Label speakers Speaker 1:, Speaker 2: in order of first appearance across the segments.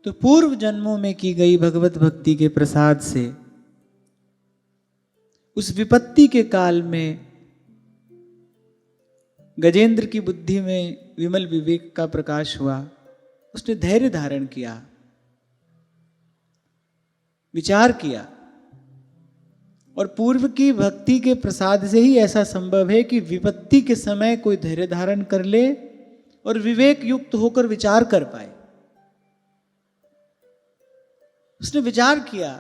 Speaker 1: तो पूर्व जन्मों में की गई भगवत भक्ति के प्रसाद से उस विपत्ति के काल में गजेंद्र की बुद्धि में विमल विवेक का प्रकाश हुआ। उसने धैर्य धारण किया, विचार किया, और पूर्व की भक्ति के प्रसाद से ही ऐसा संभव है कि विपत्ति के समय कोई धैर्य धारण कर ले और विवेक युक्त होकर विचार कर पाए। उसने विचार किया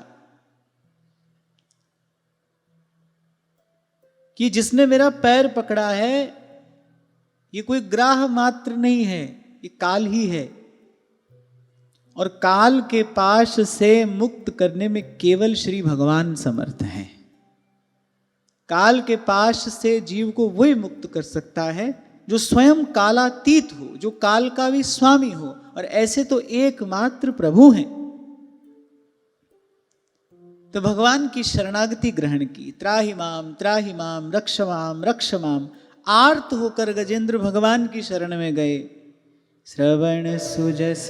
Speaker 1: कि जिसने मेरा पैर पकड़ा है ये कोई ग्राह मात्र नहीं है, ये काल ही है, और काल के पाश से मुक्त करने में केवल श्री भगवान समर्थ हैं। काल के पाश से जीव को वही मुक्त कर सकता है जो स्वयं कालातीत हो, जो काल का भी स्वामी हो, और ऐसे तो एकमात्र प्रभु हैं। तो भगवान की शरणागति ग्रहण की। त्राहि माम रक्ष माम आर्त होकर गजेंद्र भगवान की शरण में गए। श्रवण सुजस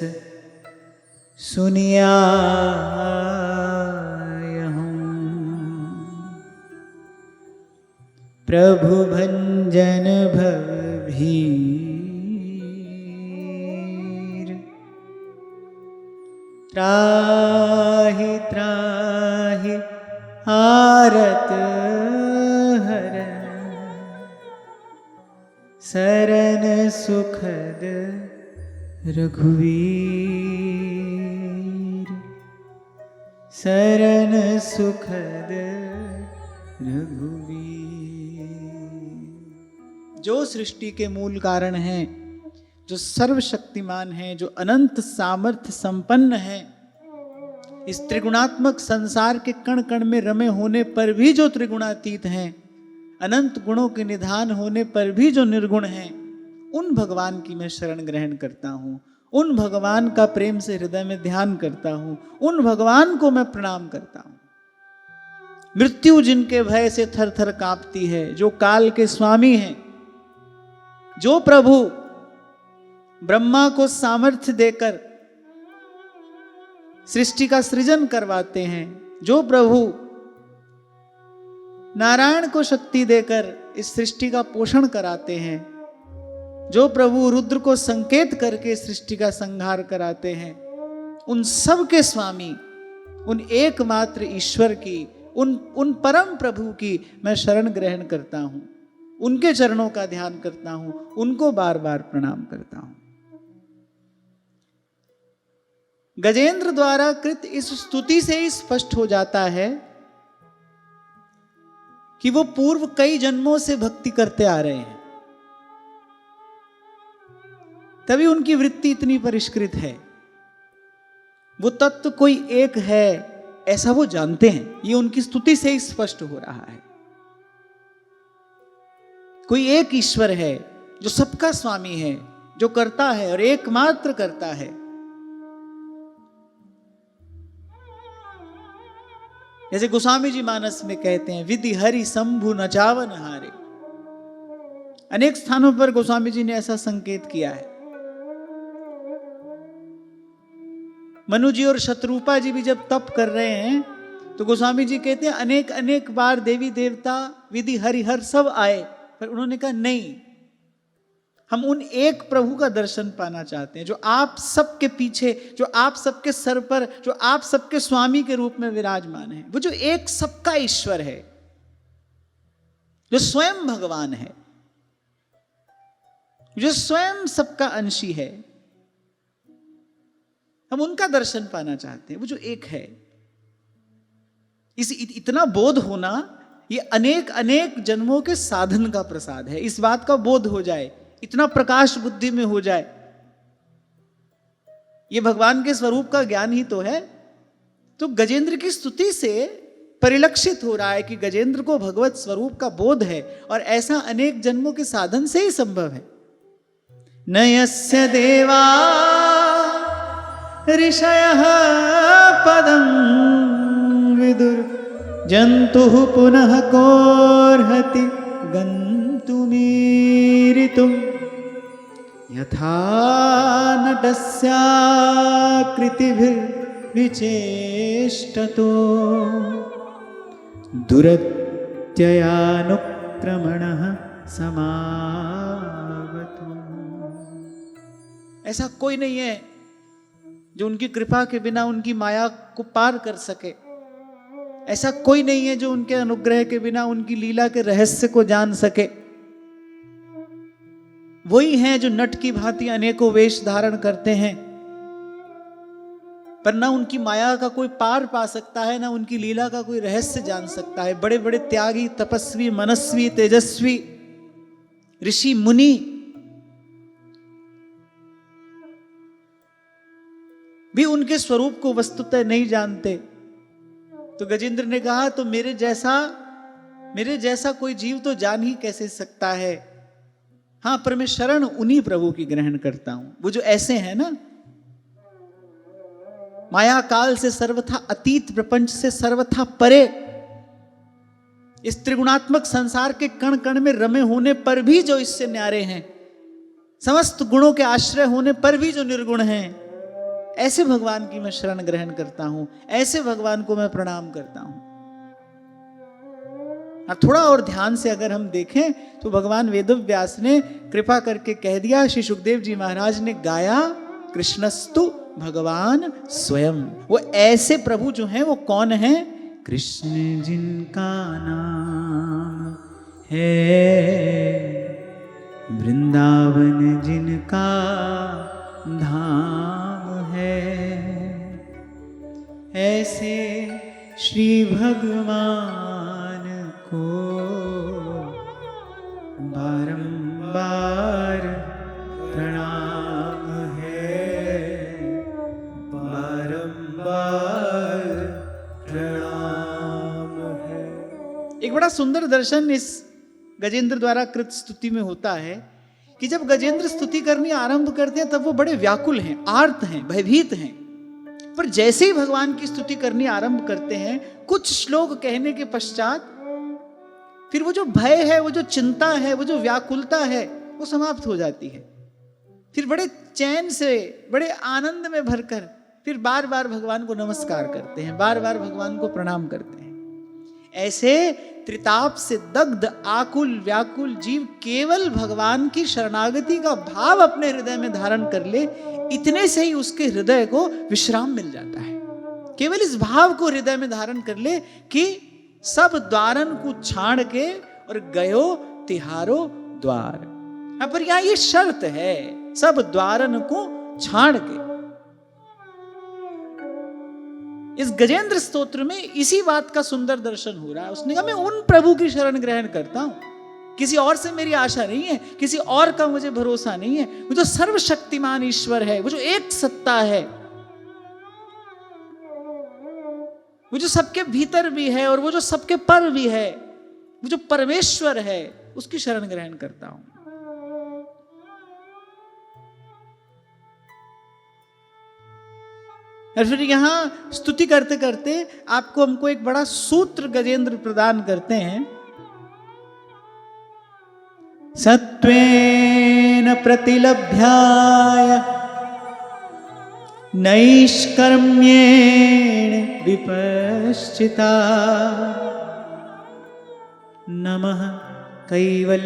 Speaker 1: सुनिया प्रभु भंजन भवभीर त्राहि त्राहि आरत हरन शरण सुखद रघुवीर शरण सुखद रघुवीर। जो सृष्टि के मूल कारण हैं, जो सर्वशक्तिमान हैं, जो अनंत सामर्थ्य संपन्न हैं, इस त्रिगुणात्मक संसार के कण कण में रमे होने पर भी जो त्रिगुणातीत हैं, अनंत गुणों के निधान होने पर भी जो निर्गुण हैं, उन भगवान की मैं शरण ग्रहण करता हूं, उन भगवान का प्रेम से हृदय में ध्यान करता हूं, उन भगवान को मैं प्रणाम करता हूं। मृत्यु जिनके भय से थर थर कांपती है, जो काल के स्वामी हैं, जो प्रभु ब्रह्मा को सामर्थ्य देकर सृष्टि का सृजन करवाते हैं, जो प्रभु नारायण को शक्ति देकर इस सृष्टि का पोषण कराते हैं, जो प्रभु रुद्र को संकेत करके सृष्टि का संहार कराते हैं, उन सब के स्वामी, उन एकमात्र ईश्वर की, उन परम प्रभु की मैं शरण ग्रहण करता हूं, उनके चरणों का ध्यान करता हूं, उनको बार बार प्रणाम करता हूं। गजेंद्र द्वारा कृत इस स्तुति से ही स्पष्ट हो जाता है कि वो पूर्व कई जन्मों से भक्ति करते आ रहे हैं, तभी उनकी वृत्ति इतनी परिष्कृत है। वो तत्व कोई एक है ऐसा वो जानते हैं, ये उनकी स्तुति से ही स्पष्ट हो रहा है। कोई एक ईश्वर है जो सबका स्वामी है, जो करता है और एकमात्र करता है। जैसे गोस्वामी जी मानस में कहते हैं, विधि हरि शंभु न जावन हारे। अनेक स्थानों पर गोस्वामी जी ने ऐसा संकेत किया है। मनु जी और शत्रुपा जी भी जब तप कर रहे हैं तो गोस्वामी जी कहते हैं अनेक अनेक बार देवी देवता विधि हरिहर सब आए, पर उन्होंने कहा नहीं, हम उन एक प्रभु का दर्शन पाना चाहते हैं जो आप सबके पीछे, जो आप सबके सर पर, जो आप सबके स्वामी के रूप में विराजमान है। वो जो एक सबका ईश्वर है, जो स्वयं भगवान है, जो स्वयं सबका अंशी है, हम उनका दर्शन पाना चाहते हैं। वो जो एक है, इस इतना बोध होना ये अनेक अनेक जन्मों के साधन का प्रसाद है। इस बात का बोध हो जाए, इतना प्रकाश बुद्धि में हो जाए, ये भगवान के स्वरूप का ज्ञान ही तो है। तो गजेंद्र की स्तुति से परिलक्षित हो रहा है कि गजेंद्र को भगवत स्वरूप का बोध है, और ऐसा अनेक जन्मों के साधन से ही संभव है। न यस्य देवा ऋषयः पदं विदुर जन्तुः पुनः कोर्हति गन्तुमीरितुम् यथा नटस्याकृतिभिर्विचेष्टतो दुरत्ययानुक्रमणः समागतो। ऐसा कोई नहीं है जो उनकी कृपा के बिना उनकी माया को पार कर सके। ऐसा कोई नहीं है जो उनके अनुग्रह के बिना उनकी लीला के रहस्य को जान सके। वही हैं जो नट की भांति अनेकों वेश धारण करते हैं, पर ना उनकी माया का कोई पार पा सकता है, ना उनकी लीला का कोई रहस्य जान सकता है। बड़े बड़े त्यागी, तपस्वी, मनस्वी, तेजस्वी ऋषि मुनि भी उनके स्वरूप को वस्तुतः नहीं जानते। तो गजेंद्र ने कहा, तो मेरे जैसा कोई जीव तो जान ही कैसे सकता है। हाँ, पर मैं शरण उन्हीं प्रभु की ग्रहण करता हूं, वो जो ऐसे हैं ना, माया काल से सर्वथा अतीत, प्रपंच से सर्वथा परे, इस त्रिगुणात्मक संसार के कण कण में रमे होने पर भी जो इससे न्यारे हैं, समस्त गुणों के आश्रय होने पर भी जो निर्गुण हैं, ऐसे भगवान की मैं शरण ग्रहण करता हूं, ऐसे भगवान को मैं प्रणाम करता हूं। अब थोड़ा और ध्यान से अगर हम देखें तो भगवान वेदव्यास ने कृपा करके कह दिया, श्री सुखदेव जी महाराज ने गाया, कृष्णस्तु भगवान स्वयं। वो ऐसे प्रभु जो हैं वो कौन हैं? कृष्ण जिनका नाम है, वृंदावन जिनका धाम है, ऐसे श्री भगवान को बारंबार प्रणाम है, बारंबार प्रणाम है। एक बड़ा सुंदर दर्शन इस गजेंद्र द्वारा कृत स्तुति में होता है कि जब गजेंद्र स्तुति करनी आरंभ करते हैं तब वो बड़े व्याकुल हैं, आर्त हैं, भयभीत हैं, पर जैसे ही भगवान की स्तुति करनी आरंभ करते हैं, कुछ श्लोक कहने के पश्चात फिर वो जो भय है, वो जो चिंता है, वो जो व्याकुलता है, वो समाप्त हो जाती है। फिर बड़े चैन से, बड़े आनंद में भरकर फिर बार बार भगवान को नमस्कार करते हैं, बार बार भगवान को प्रणाम करते हैं। ऐसे त्रिताप से दग्ध आकुल व्याकुल जीव केवल भगवान की शरणागति का भाव अपने हृदय में धारण कर ले, इतने से ही उसके हृदय को विश्राम मिल जाता है। केवल इस भाव को हृदय में धारण कर ले कि सब द्वारन को छाड़ के और गयो तिहारो द्वार। पर यहां ये शर्त है, सब द्वारन को छाड़ के। इस गजेंद्र स्तोत्र में इसी बात का सुंदर दर्शन हो रहा है। उसने कहा, मैं उन प्रभु की शरण ग्रहण करता हूं, किसी और से मेरी आशा नहीं है, किसी और का मुझे भरोसा नहीं है। वो जो सर्वशक्तिमान ईश्वर है, वो जो एक सत्ता है, वो जो सबके भीतर भी है और वो जो सबके पर भी है, वो जो परमेश्वर है, उसकी शरण ग्रहण करता हूं। और फिर यहां स्तुति करते करते हमको एक बड़ा सूत्र गजेंद्र प्रदान करते हैं। सत्वेन प्रतिलभ्याय नैष्कर्म्येण विपश्चिता, नमः कैवल्यनाथाय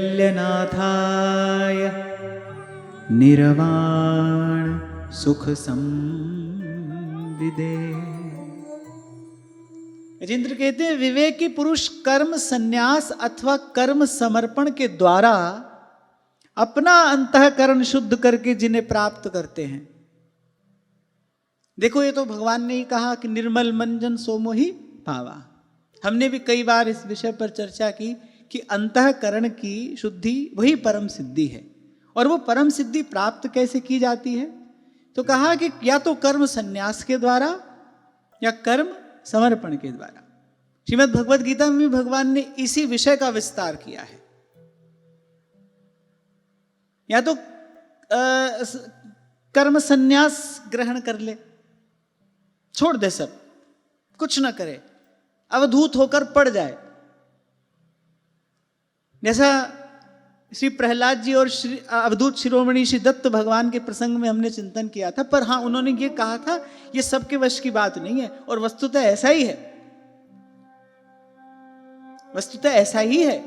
Speaker 1: निर्वाण सुख संविदे। गजेंद्र कहते हैं, विवेकी पुरुष कर्म संन्यास अथवा कर्म समर्पण के द्वारा अपना अंतःकरण शुद्ध करके जिन्हें प्राप्त करते हैं। देखो, ये तो भगवान ने ही कहा कि निर्मल मंजन सोमो ही पावा। हमने भी कई बार इस विषय पर चर्चा की कि अंतःकरण की शुद्धि वही परम सिद्धि है। और वो परम सिद्धि प्राप्त कैसे की जाती है? तो कहा कि या तो कर्म संन्यास के द्वारा या कर्म समर्पण के द्वारा। श्रीमद् भगवद गीता में भी भगवान ने इसी विषय का विस्तार किया है। या तो कर्म संन्यास ग्रहण कर ले, छोड़ दे, सब कुछ ना करे, अवधूत होकर पड़ जाए। जैसा श्री प्रहलाद जी और श्री अवधूत शिरोमणि श्री दत्त भगवान के प्रसंग में हमने चिंतन किया था, पर हाँ उन्होंने ये कहा था ये सबके वश की बात नहीं है, और वस्तुतः ऐसा ही है, वस्तुतः ऐसा ही है।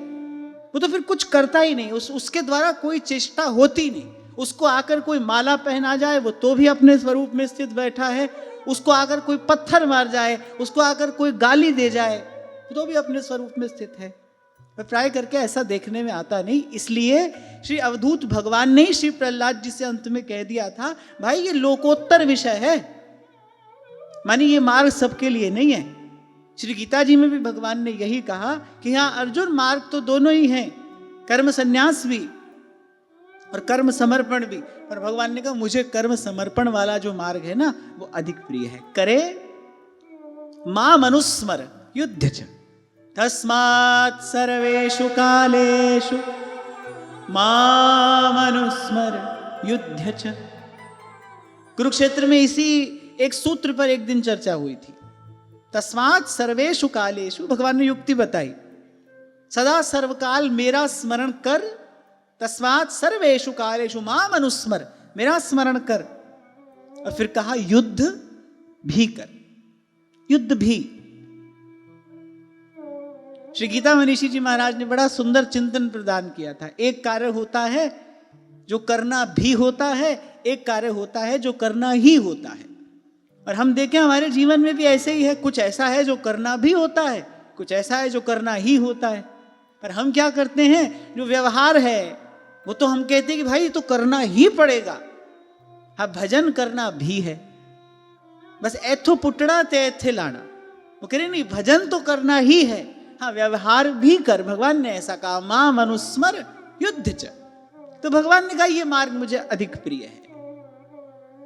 Speaker 1: वो तो फिर कुछ करता ही नहीं, उसके द्वारा कोई चेष्टा होती नहीं। उसको आकर कोई माला पहना जाए वो तो भी अपने स्वरूप में स्थित बैठा है, उसको आकर कोई पत्थर मार जाए, उसको आकर कोई गाली दे जाए तो भी अपने स्वरूप में स्थित है। पर प्राय करके ऐसा देखने में आता नहीं। इसलिए श्री अवधूत भगवान ने श्री प्रहलाद जी से अंत में कह दिया था, भाई ये लोकोत्तर विषय है, मानी ये मार्ग सबके लिए नहीं है। श्री गीता जी में भी भगवान ने यही कहा कि हाँ अर्जुन, मार्ग तो दोनों ही हैं, कर्म संन्यास भी और कर्म समर्पण भी। पर भगवान ने कहा मुझे कर्म समर्पण वाला जो मार्ग है ना वो अधिक प्रिय है। करे माम अनुस्मर युद्ध च तस्मात् सर्वेषु कालेषु माम अनुस्मर युद्ध च। कुरुक्षेत्र में इसी एक सूत्र पर एक दिन चर्चा हुई थी। तस्मात् सर्वेषु कालेषु, भगवान ने युक्ति बताई, सदा सर्वकाल मेरा स्मरण कर। तस्मात् सर्वेषु कालेषु माम अनुस्मर, मेरा स्मरण कर। और फिर कहा युद्ध भी कर, युद्ध भी। श्री गीता मनीषी जी महाराज ने बड़ा सुंदर चिंतन प्रदान किया था। एक कार्य होता है जो करना भी होता है, एक कार्य होता है जो करना ही होता है। और हम देखें हमारे जीवन में भी ऐसे ही है, कुछ ऐसा है जो करना भी होता है, कुछ ऐसा है जो करना ही होता है। पर हम क्या करते हैं, जो व्यवहार है वो तो हम कहते हैं कि भाई तो करना ही पड़ेगा। हाँ भजन करना भी है, बस ऐथो पुटड़ा ते ऐथे लाना। वो कह रहे नहीं, भजन तो करना ही है, हाँ व्यवहार भी कर। भगवान ने ऐसा कहा, मां मनुस्मर युद्ध च। तो भगवान ने कहा ये मार्ग मुझे अधिक प्रिय है।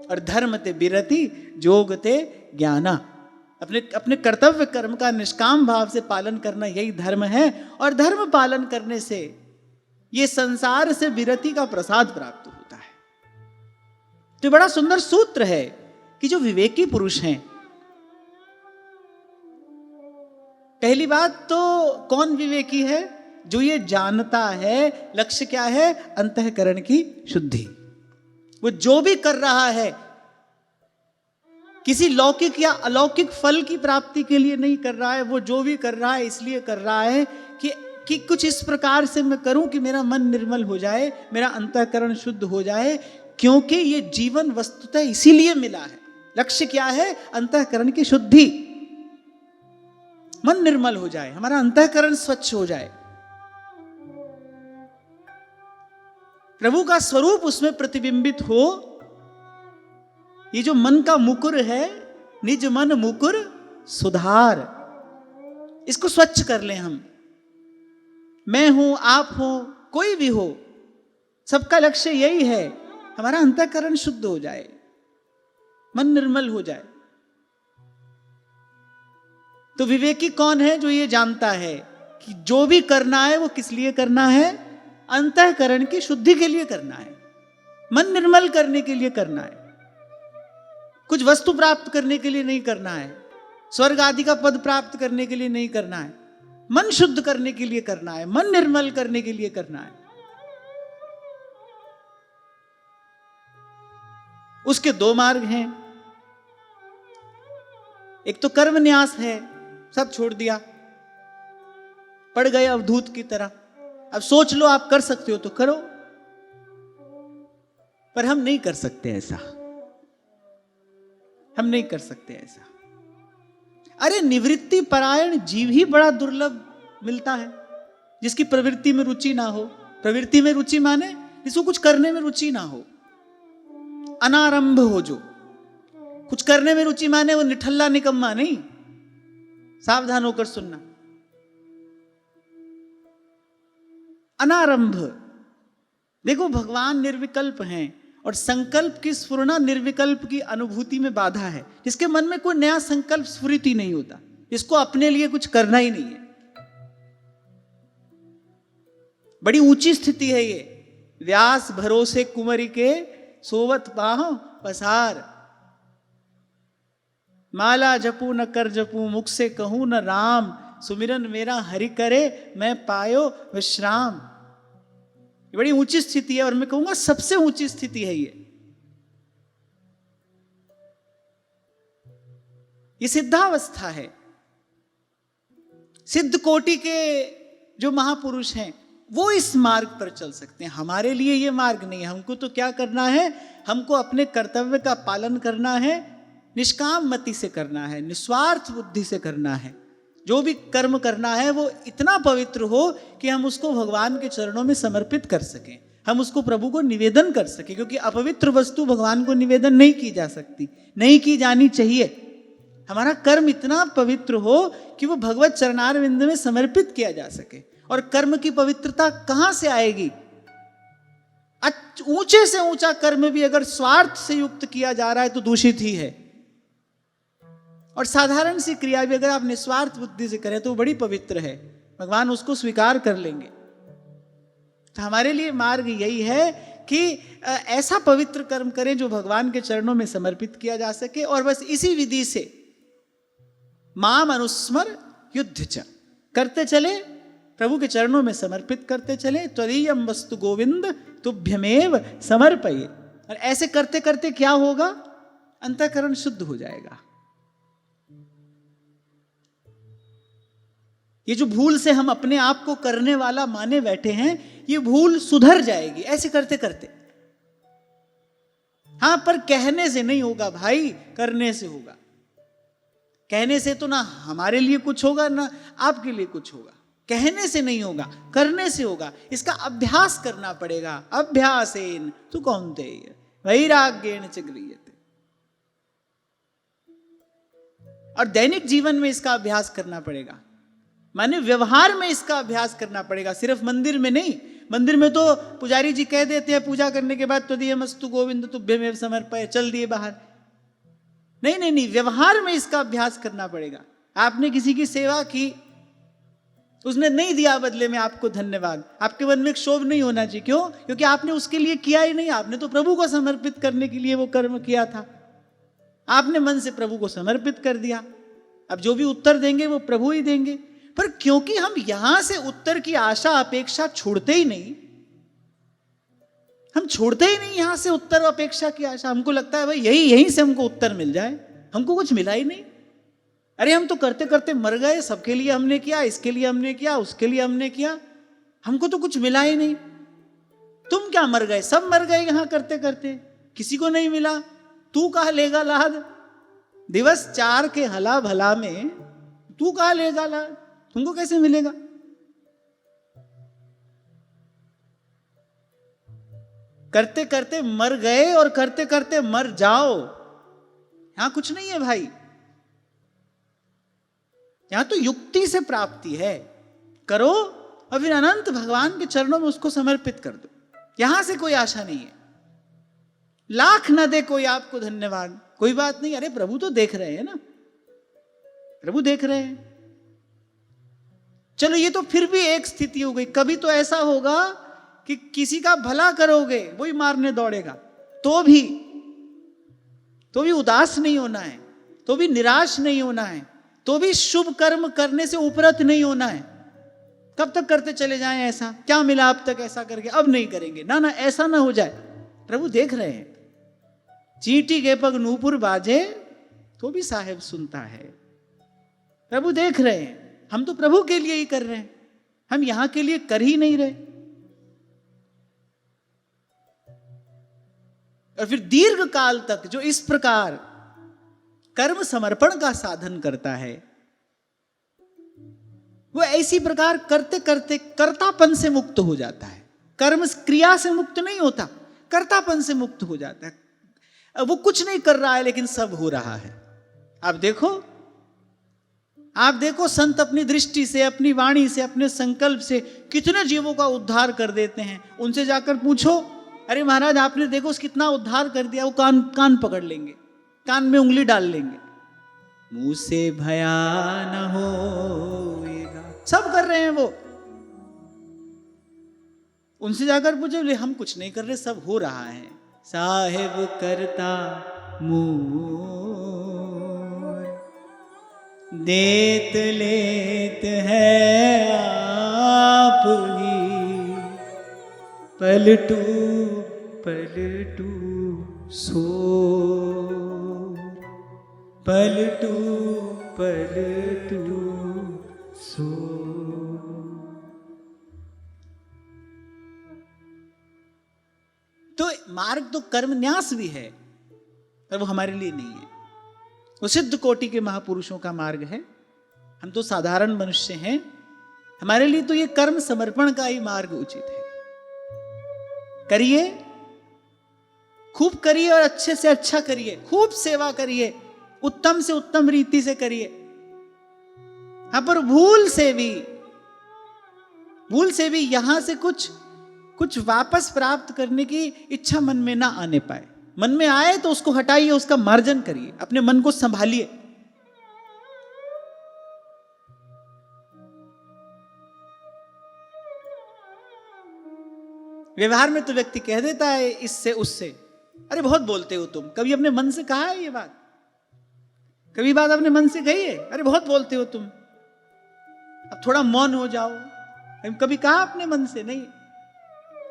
Speaker 1: और धर्म ते बिरति जोग ते ज्ञाना, अपने अपने कर्तव्य कर्म का निष्काम भाव से पालन करना यही धर्म है। और धर्म पालन करने से ये संसार से विरति का प्रसाद प्राप्त होता है। तो बड़ा सुंदर सूत्र है कि जो विवेकी पुरुष हैं, पहली बात तो कौन विवेकी है, जो ये जानता है लक्ष्य क्या है, अंतःकरण की शुद्धि। वो जो भी कर रहा है किसी लौकिक या अलौकिक फल की प्राप्ति के लिए नहीं कर रहा है, वो जो भी कर रहा है इसलिए कर रहा है कि कुछ इस प्रकार से मैं करूं कि मेरा मन निर्मल हो जाए, मेरा अंतःकरण शुद्ध हो जाए। क्योंकि ये जीवन वस्तुतः इसीलिए मिला है। लक्ष्य क्या है, अंतःकरण की शुद्धि, मन निर्मल हो जाए, हमारा अंतःकरण स्वच्छ हो जाए, प्रभु का स्वरूप उसमें प्रतिबिंबित हो। ये जो मन का मुकुर है, निज मन मुकुर सुधार, इसको स्वच्छ कर लें हम। मैं हूं, आप हो, कोई भी हो, सबका लक्ष्य यही है, हमारा अंतःकरण शुद्ध हो जाए, मन निर्मल हो जाए। तो विवेकी कौन है, जो ये जानता है कि जो भी करना है वो किस लिए करना है, अंतःकरण की शुद्धि के लिए करना है, मन निर्मल करने के लिए करना है, कुछ वस्तु प्राप्त करने के लिए नहीं करना है, स्वर्ग आदि का पद प्राप्त करने के लिए नहीं करना है, मन शुद्ध करने के लिए करना है, मन निर्मल करने के लिए करना है। उसके दो मार्ग हैं। एक तो कर्म न्यास है, सब छोड़ दिया, पड़ गए अवधूत की तरह। अब सोच लो आप कर सकते हो तो करो, पर हम नहीं कर सकते ऐसा, हम नहीं कर सकते ऐसा। अरे निवृत्ति परायण जीव ही बड़ा दुर्लभ मिलता है, जिसकी प्रवृत्ति में रुचि ना हो। प्रवृत्ति में रुचि माने जिसको कुछ करने में रुचि ना हो, अनारंभ हो। जो कुछ करने में रुचि माने वो निठल्ला निकम्मा नहीं, सावधान होकर सुनना। अनारंभ, देखो भगवान निर्विकल्प हैं और संकल्प की स्फुरना निर्विकल्प की अनुभूति में बाधा है। जिसके मन में कोई नया संकल्प स्फुरित ही नहीं होता, इसको अपने लिए कुछ करना ही नहीं है। बड़ी ऊंची स्थिति है ये। व्यास भरोसे कुंवरी के सोवत बाहों पसार, माला जपू न कर जपू, मुख से कहूं न राम, सुमिरन मेरा हरि करे मैं पायो विश्राम। ये बड़ी ऊंची स्थिति है, और मैं कहूंगा सबसे ऊंची स्थिति है ये सिद्धावस्था है। सिद्ध कोटि के जो महापुरुष हैं वो इस मार्ग पर चल सकते हैं, हमारे लिए ये मार्ग नहीं है। हमको तो क्या करना है, हमको अपने कर्तव्य का पालन करना है, निष्काम मति से करना है, निस्वार्थ बुद्धि से करना है। जो भी कर्म करना है वो इतना पवित्र हो कि हम उसको भगवान के चरणों में समर्पित कर सकें, हम उसको प्रभु को निवेदन कर सकें, क्योंकि अपवित्र वस्तु भगवान को निवेदन नहीं की जा सकती, नहीं की जानी चाहिए। हमारा कर्म इतना पवित्र हो कि वो भगवत चरणारविंद में समर्पित किया जा सके। और कर्म की पवित्रता कहां से आएगी? ऊंचे से ऊंचा कर्म भी अगर स्वार्थ से युक्त किया जा रहा है तो दूषित ही है, और साधारण सी क्रिया भी अगर आप निस्वार्थ बुद्धि से करें तो वो बड़ी पवित्र है, भगवान उसको स्वीकार कर लेंगे। तो हमारे लिए मार्ग यही है कि ऐसा पवित्र कर्म करें जो भगवान के चरणों में समर्पित किया जा सके, और बस इसी विधि से माम अनुस्मर युद्ध च करते चले, प्रभु के चरणों में समर्पित करते चले। त्वरीयम वस्तु गोविंद तुभ्यमेव समर्पये। और ऐसे करते करते क्या होगा? अंतःकरण शुद्ध हो जाएगा। ये जो भूल से हम अपने आप को करने वाला माने बैठे हैं, ये भूल सुधर जाएगी ऐसे करते करते। हां, पर कहने से नहीं होगा भाई, करने से होगा। कहने से तो ना हमारे लिए कुछ होगा ना आपके लिए कुछ होगा, कहने से नहीं होगा, करने से होगा। इसका अभ्यास करना पड़ेगा। अभ्यासेन तु कौन्तेय वैराग्येन च गृह्यते। और दैनिक जीवन में इसका अभ्यास करना पड़ेगा, माने व्यवहार में इसका अभ्यास करना पड़ेगा, सिर्फ मंदिर में नहीं। मंदिर में तो पुजारी जी कह देते हैं पूजा करने के बाद त्वदीयमस्तु गोविंद तुभ्यमेव समर्पये, चल दिए बाहर। नहीं नहीं नहीं, व्यवहार में इसका अभ्यास करना पड़ेगा। आपने किसी की सेवा की, उसने नहीं दिया बदले में आपको धन्यवाद, आपके मन में एक क्षोभ नहीं होना चाहिए। क्यों? क्योंकि आपने उसके लिए किया ही नहीं, आपने तो प्रभु को समर्पित करने के लिए वो कर्म किया था। आपने मन से प्रभु को समर्पित कर दिया, अब जो भी उत्तर देंगे वो प्रभु ही देंगे। पर क्योंकि हम यहां से उत्तर की आशा अपेक्षा छोड़ते ही नहीं, हम छोड़ते ही नहीं यहां से उत्तर अपेक्षा की आशा। हमको लगता है भाई यहीं से हमको उत्तर मिल जाए, हमको कुछ मिला ही नहीं। अरे हम तो करते करते मर गए, सबके लिए हमने किया, इसके लिए हमने किया, उसके लिए हमने किया, हमको तो कुछ मिला ही नहीं। तुम क्या मर गए? सब मर गए यहां करते करते, किसी को नहीं मिला। तू कहा लेगा लाद? दिवस 4 के हला भला में तू कहा लेगा लाद? तुमको कैसे मिलेगा? करते करते मर गए और करते करते मर जाओ, यहां कुछ नहीं है भाई। यहां तो युक्ति से प्राप्ति है। करो और फिर अनंत भगवान के चरणों में उसको समर्पित कर दो। यहां से कोई आशा नहीं है। लाख ना दे कोई आपको धन्यवाद, कोई बात नहीं। अरे प्रभु तो देख रहे हैं ना, प्रभु देख रहे हैं। चलो ये तो फिर भी एक स्थिति हो गई। कभी तो ऐसा होगा कि किसी का भला करोगे वही मारने दौड़ेगा, तो भी उदास नहीं होना है, तो भी निराश नहीं होना है, तो भी शुभ कर्म करने से उपरत नहीं होना है। कब तक करते चले जाएं ऐसा? क्या मिला अब तक ऐसा करके, अब नहीं करेंगे ना, ऐसा ना हो जाए। प्रभु देख रहे हैं। चींटी के पग नूपुर बाजे तो भी साहेब सुनता है। प्रभु देख रहे हैं। हम तो प्रभु के लिए ही कर रहे हैं, हम यहां के लिए कर ही नहीं रहे। और फिर दीर्घ काल तक जो इस प्रकार कर्म समर्पण का साधन करता है, वो ऐसी प्रकार करते करते कर्तापन से मुक्त हो जाता है। कर्म क्रिया से मुक्त नहीं होता, कर्तापन से मुक्त हो जाता है। वो कुछ नहीं कर रहा है लेकिन सब हो रहा है। आप देखो संत अपनी दृष्टि से, अपनी वाणी से, अपने संकल्प से कितने जीवों का उद्धार कर देते हैं। उनसे जाकर पूछो, अरे महाराज आपने देखो कितना उद्धार कर दिया, वो कान पकड़ लेंगे, कान में उंगली डाल लेंगे। मुंह से भया न होएगा, सब कर रहे हैं वो। उनसे जाकर पूछो, हम कुछ नहीं कर रहे, सब हो रहा है। साहेब करता मुंह देत लेत है आप ही, पलटू पलटू सो, पलटू पलटू सो। तो मार्ग तो कर्म न्यास भी है, पर वो हमारे लिए नहीं है। वो सिद्ध कोटि के महापुरुषों का मार्ग है। हम तो साधारण मनुष्य हैं, हमारे लिए तो ये कर्म समर्पण का ही मार्ग उचित है। करिए, खूब करिए और अच्छे से अच्छा करिए, खूब सेवा करिए, उत्तम से उत्तम रीति से करिए। हाँ, पर भूल से भी यहां से कुछ वापस प्राप्त करने की इच्छा मन में ना आने पाए। मन में आए तो उसको हटाइए, उसका मार्जन करिए, अपने मन को संभालिए। व्यवहार में तो व्यक्ति कह देता है इससे उससे, अरे बहुत बोलते हो तुम। कभी अपने मन से कहा है ये बात? कभी बात अपने मन से कही है? अरे बहुत बोलते हो तुम, अब थोड़ा मौन हो जाओ। कभी कहा अपने मन से? नहीं।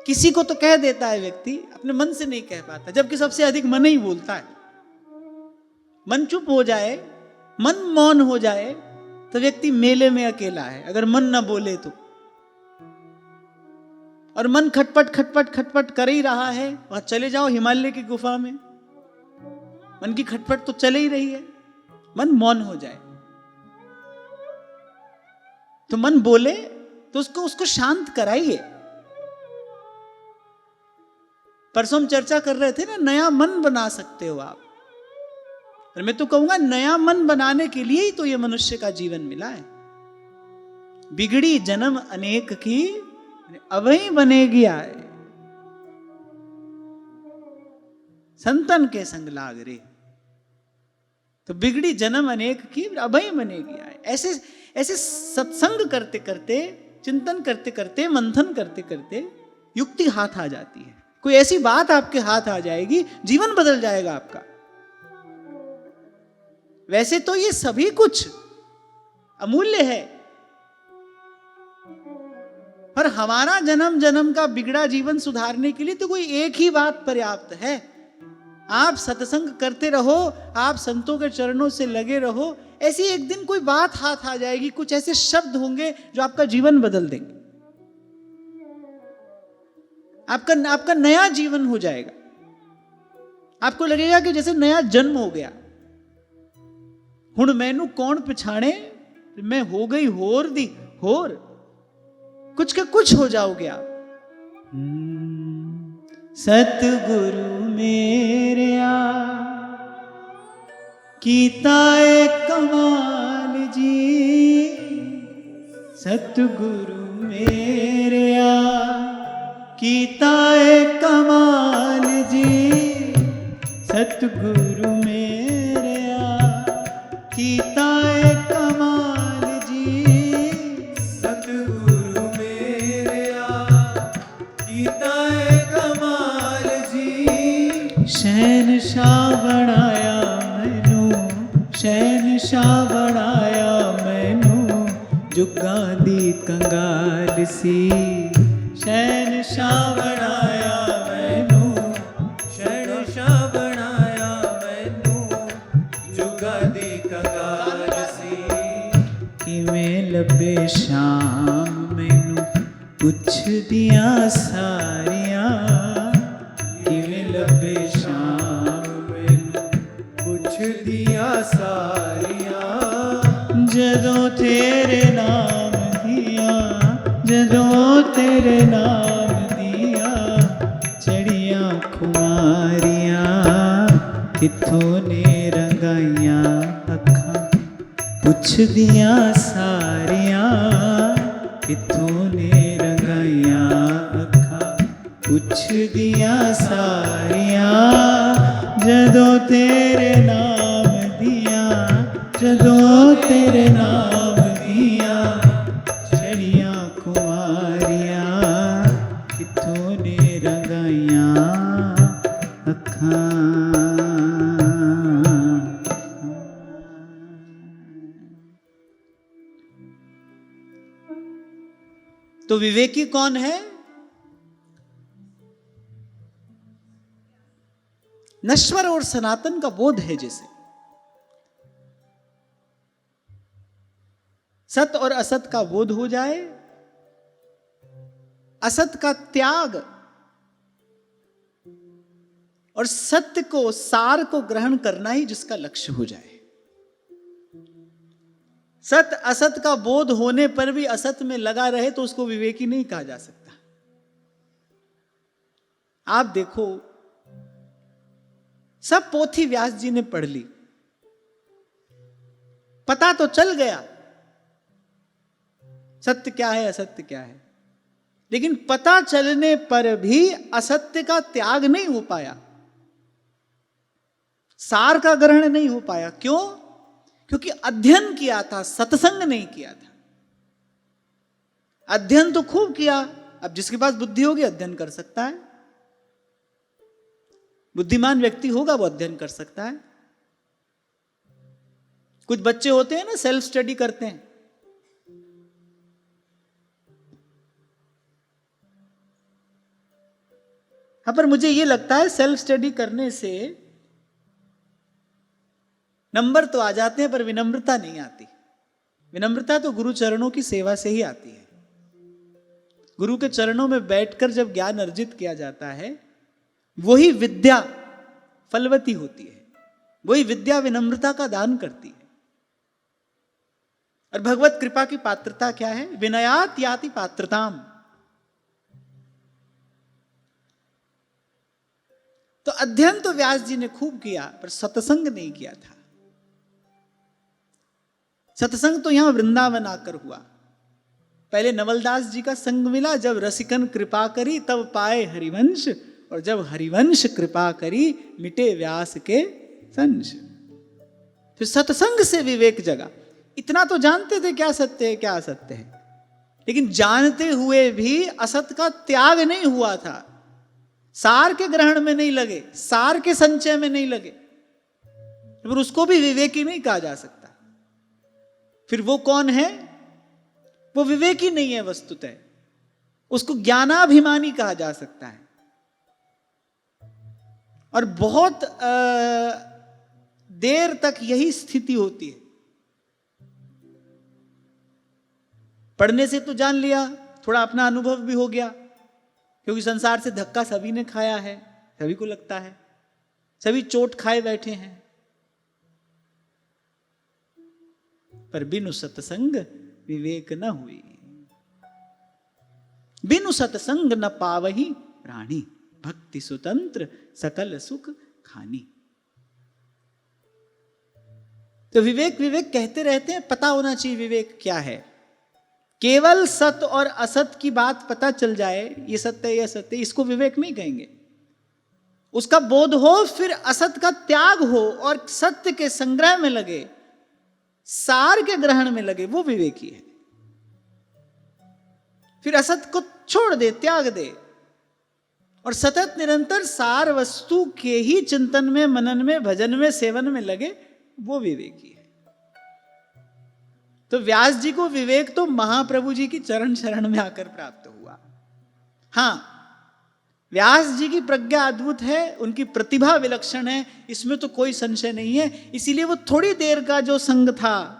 Speaker 1: किसी को तो कह देता है व्यक्ति, अपने मन से नहीं कह पाता, जबकि सबसे अधिक मन ही बोलता है। मन चुप हो जाए, मन मौन हो जाए तो व्यक्ति मेले में अकेला है, अगर मन ना बोले तो। और मन खटपट खटपट खटपट कर ही रहा है। वहां चले जाओ हिमालय की गुफा में, मन की खटपट तो चले ही रही है। मन मौन हो जाए तो मन बोले तो उसको शांत कराइए। परसों हम चर्चा कर रहे थे ना, नया मन बना सकते हो आप। और मैं तो कहूंगा नया मन बनाने के लिए ही तो ये मनुष्य का जीवन मिला है। बिगड़ी जन्म अनेक की, अवई बनेगी आए, संतन के संग लाग रे। तो बिगड़ी जन्म अनेक की, अभय बनेगी आए। ऐसे सत्संग करते करते, चिंतन करते करते, मंथन करते करते युक्ति हाथ आ जाती है। कोई ऐसी बात आपके हाथ आ जाएगी, जीवन बदल जाएगा आपका। वैसे तो ये सभी कुछ अमूल्य है, पर हमारा जन्म जन्म का बिगड़ा जीवन सुधारने के लिए तो कोई एक ही बात पर्याप्त है। आप सत्संग करते रहो, आप संतों के चरणों से लगे रहो। ऐसी एक दिन कोई बात हाथ आ जाएगी, कुछ ऐसे शब्द होंगे जो आपका जीवन बदल देंगे। आपका नया जीवन हो जाएगा। आपको लगेगा कि जैसे नया जन्म हो गया। हुण मैनू कौन पछाणे, मैं हो गई होर दी होर। कुछ का कुछ हो जाओगे आप। सतगुरु मेरेया कीता है कमाल जी, सतगुरु मेरेया कीता है कमाल जी, सतगुरु मेरेया कीता है कमाल जी, सतगुरु मेरेया कीता है कमाल जी। शहनशाह बनाया मैनू, शहनशाह बनाया मैनू, जुगां दी कंगाल सी। शहनशाह बनाया मैनू, शहनशाह बनाया मैनू, जुगां दी कंगाल सी। किवें लभे शाम मैनू पुछ दिया सारियां, किवें लभे शाम मैनू पुछ दिया सारियां। जदों तेरे नाम दिया, जदों तेरे नाम दिया, चढ़ियां खुमारियां किथों ने रंगाइयां अखां पुछ दिया सारियां, किथों ने रंगाइयां अखां पुछ दिया सारियां। जदों तेरे नाम दिया, जदों तेरे नाम दिया, चढ़ियां कुमारियां किथों ने रंगाइयां अखां। तो विवेकी कौन है? नश्वर और सनातन का बोध है जैसे। सत और असत का बोध हो जाए, असत का त्याग और सत्य को, सार को ग्रहण करना ही जिसका लक्ष्य हो जाए। सत असत का बोध होने पर भी असत में लगा रहे तो उसको विवेकी नहीं कहा जा सकता। आप देखो, सब पोथी व्यास जी ने पढ़ ली, पता तो चल गया सत्य क्या है असत्य क्या है, लेकिन पता चलने पर भी असत्य का त्याग नहीं हो पाया, सार का ग्रहण नहीं हो पाया। क्यों? क्योंकि अध्ययन किया था, सत्संग नहीं किया था। अध्ययन तो खूब किया, अब जिसके पास बुद्धि होगी अध्ययन कर सकता है, बुद्धिमान व्यक्ति होगा वो अध्ययन कर सकता है। कुछ बच्चे होते हैं ना, सेल्फ स्टडी करते हैं, हाँ, पर मुझे ये लगता है सेल्फ स्टडी करने से नंबर तो आ जाते हैं पर विनम्रता नहीं आती। विनम्रता तो गुरु चरणों की सेवा से ही आती है। गुरु के चरणों में बैठकर जब ज्ञान अर्जित किया जाता है, वही विद्या फलवती होती है, वही विद्या विनम्रता का दान करती है। और भगवत कृपा की पात्रता क्या है? विनयात याति पात्रताम। तो अध्ययन तो व्यास जी ने खूब किया, पर सत्संग नहीं किया था। सत्संग तो यहां वृंदावन आकर हुआ। पहले नवलदास जी का संग मिला, जब रसिकन कृपा करी तब पाए हरिवंश, और जब हरिवंश कृपा करी मिटे व्यास के संश। फिर सत्संग से विवेक जगा। इतना तो जानते थे क्या सत्य है क्या असत्य है, लेकिन जानते हुए भी असत का त्याग नहीं हुआ था, सार के ग्रहण में नहीं लगे, सार के संचय में नहीं लगे, फिर उसको भी विवेकी नहीं कहा जा सकता। फिर वो कौन है? वो विवेकी नहीं है वस्तुतः, उसको ज्ञानाभिमानी कहा जा सकता है। और बहुत देर तक यही स्थिति होती है। पढ़ने से तो जान लिया, थोड़ा अपना अनुभव भी हो गया, क्योंकि संसार से धक्का सभी ने खाया है, सभी को लगता है, सभी चोट खाए बैठे हैं। पर बिनु सत्संग विवेक न हुई, बिनु सत्संग न पावही प्राणी, भक्ति स्वतंत्र सकल सुख खानी। तो विवेक विवेक कहते रहते हैं, पता होना चाहिए विवेक क्या है। केवल सत्य और असत की बात पता चल जाए, ये सत्य है ये असत्य, इसको विवेक नहीं कहेंगे। उसका बोध हो, फिर असत का त्याग हो और सत्य के संग्रह में लगे, सार के ग्रहण में लगे, वो विवेकी है। फिर असत को छोड़ दे, त्याग दे, और सतत निरंतर सार वस्तु के ही चिंतन में, मनन में, भजन में, सेवन में लगे, वो विवेकी है। तो व्यास जी को विवेक तो महाप्रभु जी की चरण शरण में आकर प्राप्त हुआ। हां, व्यास जी की प्रज्ञा अद्भुत है, उनकी प्रतिभा विलक्षण है, इसमें तो कोई संशय नहीं है। इसीलिए वो थोड़ी देर का जो संग था,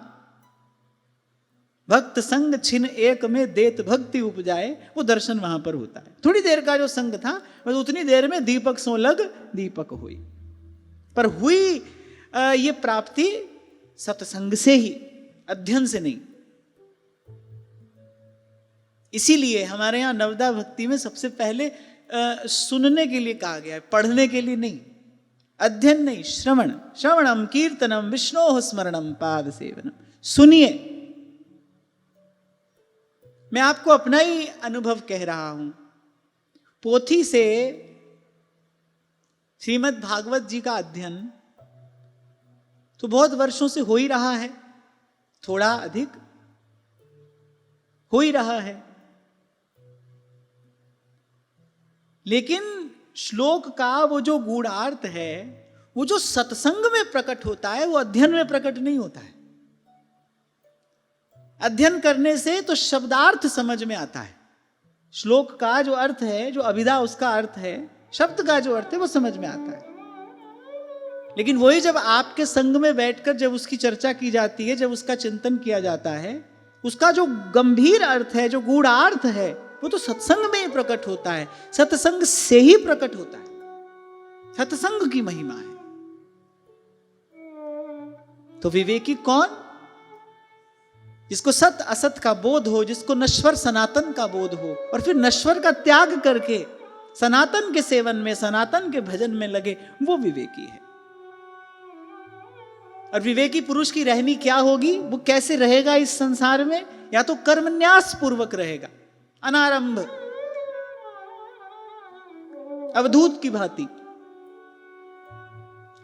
Speaker 1: भक्त संग छिन एक में देत भक्ति उपजाए, वो दर्शन वहां पर होता है। थोड़ी देर का जो संग था, बस उतनी देर में दीपक सो लग दीपक हुई। पर हुई ये प्राप्ति सत्संग से ही, अध्ययन से नहीं। इसीलिए हमारे यहां नवदा भक्ति में सबसे पहले सुनने के लिए कहा गया है, पढ़ने के लिए नहीं, अध्ययन नहीं, श्रवण। श्रवणम कीर्तनम विष्णोः स्मरणम पाद सेवनम। सुनिए। मैं आपको अपना ही अनुभव कह रहा हूं। पोथी से श्रीमद् भागवत जी का अध्ययन तो बहुत वर्षों से हो ही रहा है, थोड़ा अधिक हो ही रहा है, लेकिन श्लोक का वो जो गूढ़ार्थ है, वो जो सत्संग में प्रकट होता है, वो अध्ययन में प्रकट नहीं होता है। अध्ययन करने से तो शब्दार्थ समझ में आता है, श्लोक का जो अर्थ है, जो अभिधा उसका अर्थ है, शब्द का जो अर्थ है वो समझ में आता है। लेकिन वही जब आपके संग में बैठकर जब उसकी चर्चा की जाती है, जब उसका चिंतन किया जाता है, उसका जो गंभीर अर्थ है, जो गूढ़ार्थ है, वो तो सत्संग में ही प्रकट होता है, सत्संग से ही प्रकट होता है। सत्संग की महिमा है। तो विवेकी कौन? जिसको सत असत का बोध हो, जिसको नश्वर सनातन का बोध हो, और फिर नश्वर का त्याग करके सनातन के सेवन में, सनातन के भजन में लगे, वो विवेकी है। और विवेकी पुरुष की रहनी क्या होगी? वो कैसे रहेगा इस संसार में? या तो कर्मन्यास पूर्वक रहेगा, अनारंभ, अवधूत की भांति।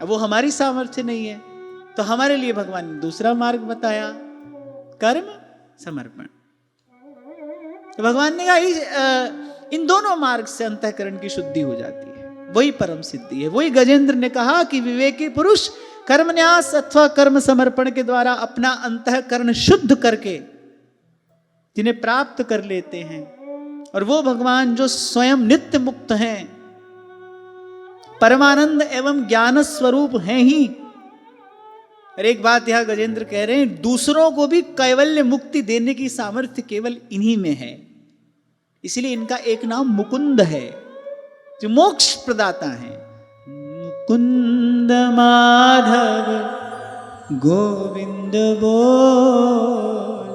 Speaker 1: अब वो हमारी सामर्थ्य नहीं है, तो हमारे लिए भगवान ने दूसरा मार्ग बताया, कर्म समर्पण। तो भगवान ने कहा इन दोनों मार्ग से अंतःकरण की शुद्धि हो जाती है, वही परम सिद्धि है। वही गजेंद्र ने कहा कि विवेकी पुरुष कर्मन्यास अथवा कर्म समर्पण के द्वारा अपना अंतःकरण शुद्ध करके जिन्हें प्राप्त कर लेते हैं, और वो भगवान जो स्वयं नित्य मुक्त हैं, परमानंद एवं ज्ञान स्वरूप हैं ही। और एक बात यहां गजेंद्र कह रहे हैं, दूसरों को भी कैवल्य मुक्ति देने की सामर्थ्य केवल इन्हीं में है। इसलिए इनका एक नाम मुकुंद है, जो मोक्ष प्रदाता है। मुकुंद माधव गोविंद बोल,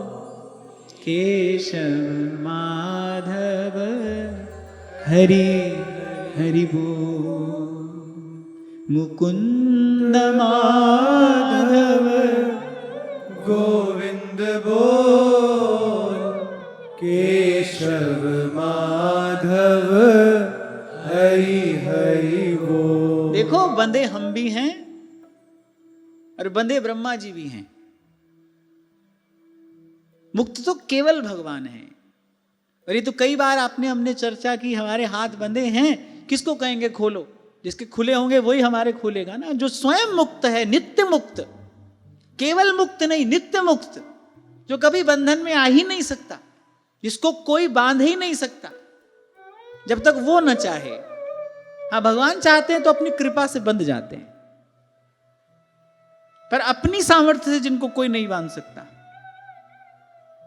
Speaker 1: केशव माधव हरि हरि बोल। मुकुंद माधव
Speaker 2: गोविंद बोल, केशव माधव हरि हरि बोल।
Speaker 1: देखो, बंदे हम भी हैं और बंदे ब्रह्मा जी भी हैं। मुक्त तो केवल भगवान है। और ये तो कई बार हमने चर्चा की, हमारे हाथ बंधे हैं, किसको कहेंगे खोलो? जिसके खुले होंगे वही हमारे खोलेगा ना। जो स्वयं मुक्त है, नित्य मुक्त, केवल मुक्त नहीं, नित्य मुक्त, जो कभी बंधन में आ ही नहीं सकता, जिसको कोई बांध ही नहीं सकता जब तक वो न चाहे। हाँ, भगवान चाहते हैं तो अपनी कृपा से बंध जाते हैं, पर अपनी सामर्थ्य से जिनको कोई नहीं बांध सकता।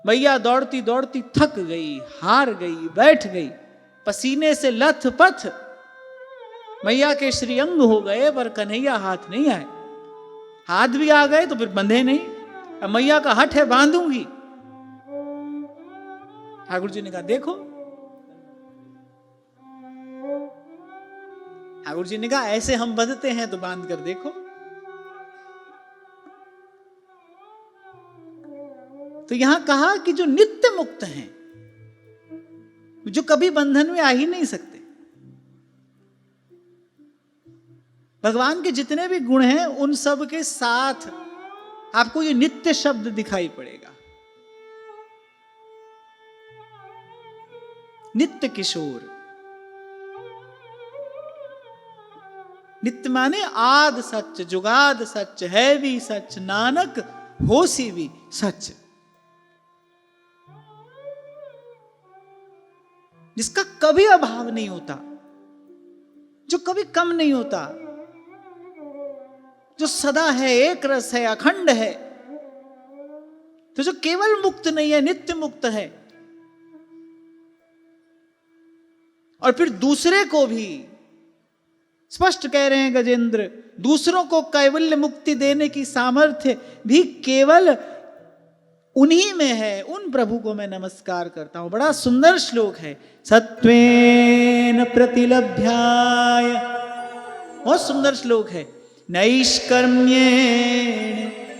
Speaker 1: मैया दौड़ती दौड़ती थक गई, हार गई, बैठ गई, पसीने से लथ पथ मैया के श्रीअंग हो गए, पर कन्हैया हाथ नहीं आए। हाथ भी आ गए तो फिर बंधे नहीं। अब मैया का हठ है, बांधूंगी। ठाकुर जी ने कहा देखो, ठाकुर जी ने कहा ऐसे हम बंधते हैं तो बांध कर देखो। तो यहां कहा कि जो नित्य मुक्त हैं, जो कभी बंधन में आ ही नहीं सकते, भगवान के जितने भी गुण हैं उन सब के साथ आपको ये नित्य शब्द दिखाई पड़ेगा। नित्य किशोर, नित्य माने आद सच, जुगाद सच, है भी सच, नानक होसी भी सच। जिसका कभी अभाव नहीं होता, जो कभी कम नहीं होता, जो सदा है, एक रस है, अखंड है। तो जो केवल मुक्त नहीं है, नित्य मुक्त है। और फिर दूसरे को भी स्पष्ट कह रहे हैं गजेंद्र, दूसरों को कैवल्य मुक्ति देने की सामर्थ्य भी केवल उन्हीं में है। उन प्रभु को मैं नमस्कार करता हूं। बड़ा सुंदर श्लोक है, सत्वेन प्रतिलभ्याय, बहुत सुंदर श्लोक है। नैष्कर्म्येण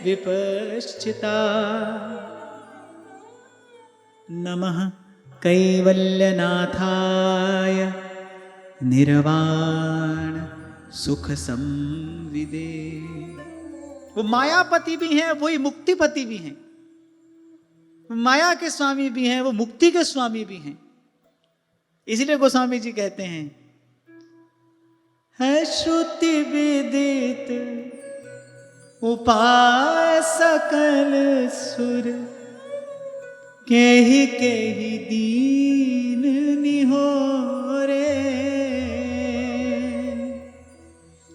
Speaker 1: विपश्चिता नमः कैवल्यनाथाय निर्वाण सुख संविदे। वो मायापति भी हैं, वही मुक्तिपति भी हैं। माया के स्वामी भी हैं, वो मुक्ति के स्वामी भी हैं। इसलिए गोस्वामी जी कहते हैं, है श्रुति विदित उपाय सकल सुर, केहि दीन निहोरे।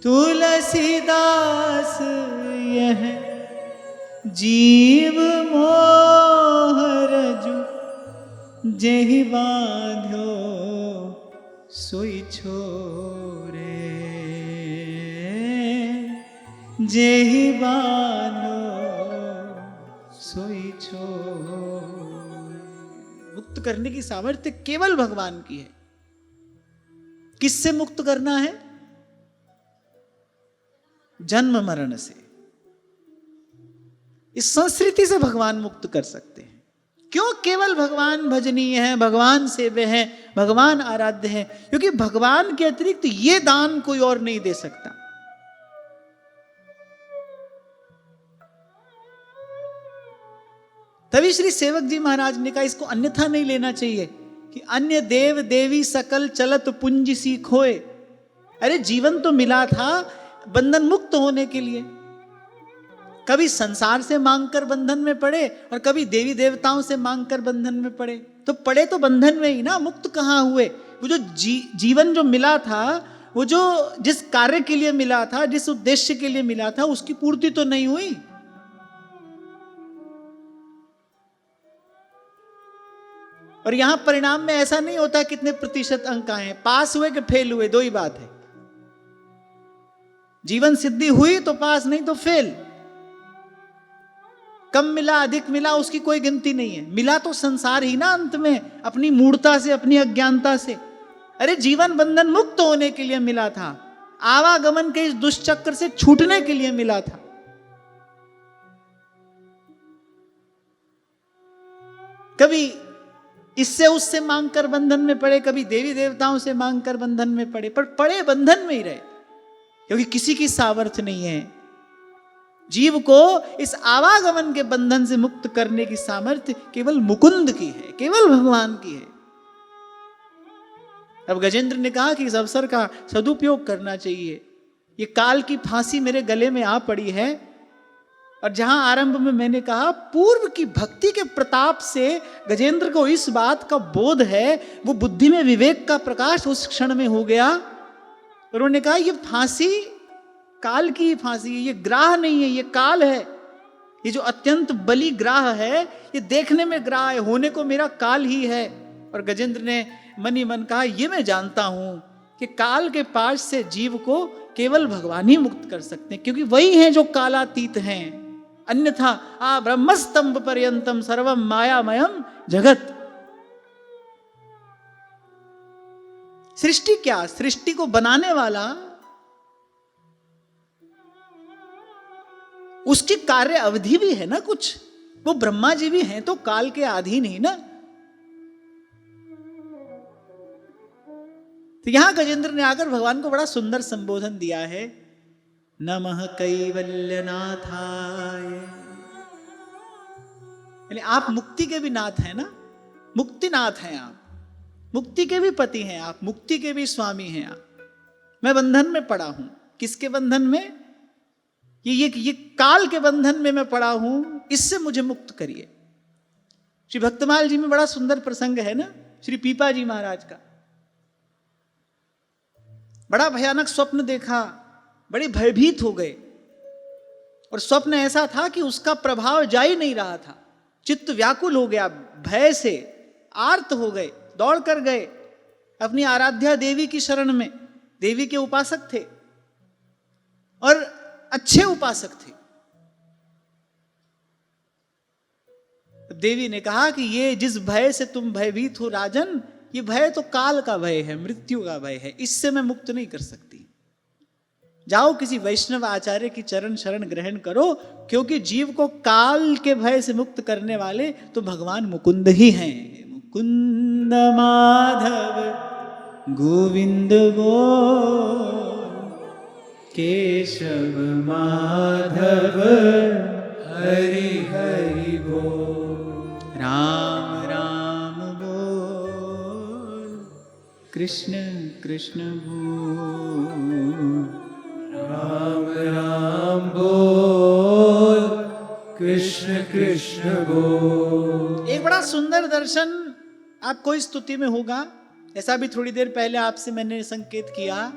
Speaker 1: तुलसीदास यह जीव मोहर जु जेहि बांध्यो सोई छोरे, जेहि बांध्यो सोई छोरे। मुक्त करने की सामर्थ्य केवल भगवान की है। किससे मुक्त करना है? जन्म मरण से। इस संस्कृति से भगवान मुक्त कर सकते हैं। क्यों केवल भगवान भजनीय है, भगवान सेव्य है, भगवान आराध्य है? क्योंकि भगवान के अतिरिक्त ये दान कोई और नहीं दे सकता। तभी श्री सेवक जी महाराज ने कहा इसको अन्यथा नहीं लेना चाहिए कि अन्य देव देवी सकल चलत पुंज सी खोए। अरे जीवन तो मिला था बंधन मुक्त होने के लिए। कभी संसार से मांगकर बंधन में पड़े और कभी देवी देवताओं से मांगकर बंधन में पड़े, तो पड़े तो बंधन में ही ना, मुक्त कहां हुए? वो जो जीवन जो मिला था, वो जो जिस कार्य के लिए मिला था, जिस उद्देश्य के लिए मिला था, उसकी पूर्ति तो नहीं हुई। और यहां परिणाम में ऐसा नहीं होता कितने प्रतिशत अंक आए हैं, पास हुए कि फेल हुए, दो ही बात है। जीवन सिद्धि हुई तो पास, नहीं तो फेल। कम मिला अधिक मिला उसकी कोई गिनती नहीं है। मिला तो संसार ही ना अंत में, अपनी मूढ़ता से, अपनी अज्ञानता से। अरे जीवन बंधन मुक्त होने के लिए मिला था, आवागमन के इस दुष्चक्र से छूटने के लिए मिला था। कभी इससे उससे मांगकर बंधन में पड़े, कभी देवी देवताओं से मांगकर बंधन में पड़े, पर पड़े बंधन में ही रहे, क्योंकि किसी की सामर्थ्य नहीं है। जीव को इस आवागमन के बंधन से मुक्त करने की सामर्थ्य केवल मुकुंद की है, केवल भगवान की है। अब गजेंद्र ने कहा कि इस अवसर का सदुपयोग करना चाहिए। ये काल की फांसी मेरे गले में आ पड़ी है, और जहां आरंभ में मैंने कहा पूर्व की भक्ति के प्रताप से गजेंद्र को इस बात का बोध है, वो बुद्धि में विवेक का प्रकाश उस क्षण में हो गया। उन्होंने कहा ये फांसी काल की फांसी है, ये ग्राह नहीं है, ये काल है। ये जो अत्यंत बली ग्राह है, ये देखने में ग्राह है, होने को मेरा काल ही है। और गजेंद्र ने मन ही मन कहा ये मैं जानता हूं कि काल के पास से जीव को केवल भगवान ही मुक्त कर सकते हैं, क्योंकि वही हैं जो कालातीत हैं। अन्यथा आ ब्रह्मस्तंभ पर्यंतम सर्वम मायामयम जगत। सृष्टि क्या? सृष्टि को बनाने वाला उसकी कार्य अवधि भी है ना कुछ। वो ब्रह्मा जी भी हैं तो काल के अधीन ही ना। तो यहां गजेंद्र ने आकर भगवान को बड़ा सुंदर संबोधन दिया है, नमः कैवल्यनाथाय। यानी आप मुक्ति के भी नाथ हैं ना, मुक्तिनाथ हैं आप, मुक्ति के भी पति हैं आप, मुक्ति के भी स्वामी हैं आप। मैं बंधन में पड़ा हूं। किसके बंधन में? ये काल के बंधन में मैं पड़ा हूं, इससे मुझे मुक्त करिए। श्री भक्तमाल जी में बड़ा सुंदर प्रसंग है ना, श्री पीपा जी महाराज का। बड़ा भयानक स्वप्न देखा, बड़े भयभीत हो गए, और स्वप्न ऐसा था कि उसका प्रभाव जा ही नहीं रहा था। चित्त व्याकुल हो गया, भय से आर्त हो गए, दौड़ कर गए अपनी आराध्या देवी की शरण में। देवी के उपासक थे और अच्छे उपासक थे। देवी ने कहा कि ये जिस भय से तुम भयभीत हो राजन, ये भय तो काल का भय है, मृत्यु का भय है, इससे मैं मुक्त नहीं कर सकती। जाओ किसी वैष्णव आचार्य की चरण शरण ग्रहण करो, क्योंकि जीव को काल के भय से मुक्त करने वाले तो भगवान मुकुंद ही हैं। मुकुंद माधव गोविंद बोल,
Speaker 2: केशव माधव हरि हरि बोल,
Speaker 1: राम राम बोल, कृष्ण कृष्ण बोल,
Speaker 2: राम राम बोल, कृष्ण कृष्ण बोल।
Speaker 1: एक बड़ा सुंदर दर्शन आपको इस स्तुति में होगा। ऐसा भी थोड़ी देर पहले आपसे मैंने संकेत किया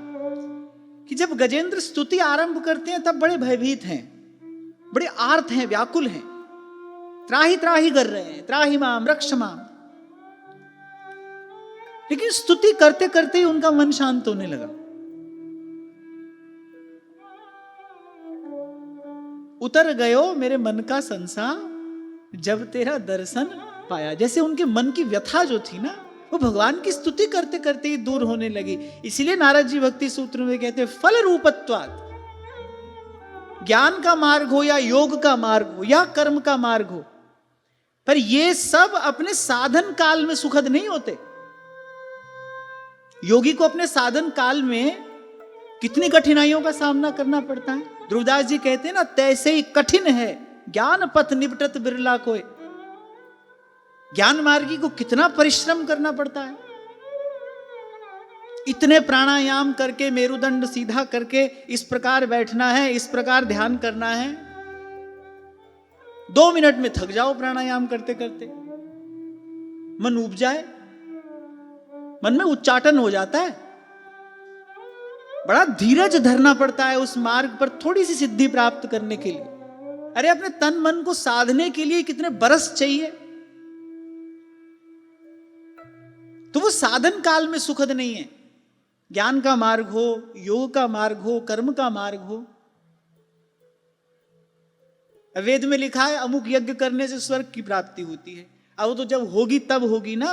Speaker 1: कि जब गजेंद्र स्तुति आरंभ करते हैं तब बड़े भयभीत हैं, बड़े आर्त हैं, व्याकुल हैं, त्राही त्राही कर रहे हैं, त्राही माम रक्ष माम। लेकिन स्तुति करते करते ही उनका मन शांत होने लगा। उतर गयो मेरे मन का संसार जब तेरा दर्शन पाया। जैसे उनके मन की व्यथा जो थी ना, वो भगवान की स्तुति करते करते ही दूर होने लगी। इसीलिए नारद जी भक्ति सूत्र में कहते हैं फल रूपत्वात्, ज्ञान का मार्ग हो या योग का मार्ग हो या कर्म का मार्ग हो, पर ये सब अपने साधन काल में सुखद नहीं होते। योगी को अपने साधन काल में कितनी कठिनाइयों का सामना करना पड़ता है। ध्रुवदास जी कहते हैं ना, तैसे ही कठिन है ज्ञान पथ निपटत बिरला कोय। ज्ञान मार्गी को कितना परिश्रम करना पड़ता है। इतने प्राणायाम करके, मेरुदंड सीधा करके इस प्रकार बैठना है, इस प्रकार ध्यान करना है। 2 मिनट में थक जाओ प्राणायाम करते करते, मन ऊब जाए, मन में उच्चाटन हो जाता है। बड़ा धीरज धरना पड़ता है उस मार्ग पर थोड़ी सी सिद्धि प्राप्त करने के लिए। अरे अपने तन मन को साधने के लिए कितने बरस चाहिए। तो वो साधन काल में सुखद नहीं है। ज्ञान का मार्ग हो, योग का मार्ग हो, कर्म का मार्ग हो। वेद में लिखा है अमुक यज्ञ करने से स्वर्ग की प्राप्ति होती है। अब तो जब होगी तब होगी ना।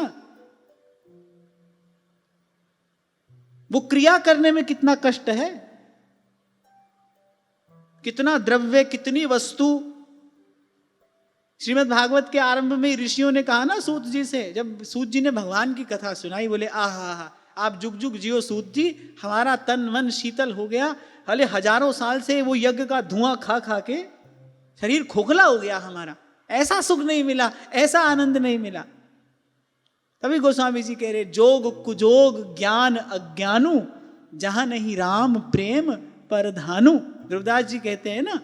Speaker 1: वो क्रिया करने में कितना कष्ट है, कितना द्रव्य, कितनी वस्तु। श्रीमद् भागवत के आरंभ में ऋषियों ने कहा ना सूत जी से, जब सूत जी ने भगवान की कथा सुनाई, बोले आहा आप जुग जुग जियो सूत जी, हमारा तन मन शीतल हो गया। हले हजारों साल से वो यज्ञ का धुआं खा खा के शरीर खोखला हो गया हमारा। ऐसा सुख नहीं मिला, ऐसा आनंद नहीं मिला। तभी गोस्वामी जी कह रहे जोग कुजोग ज्ञान अज्ञानु, जहां नहीं राम प्रेम परधानु। ध्रुवदास जी कहते हैं ना,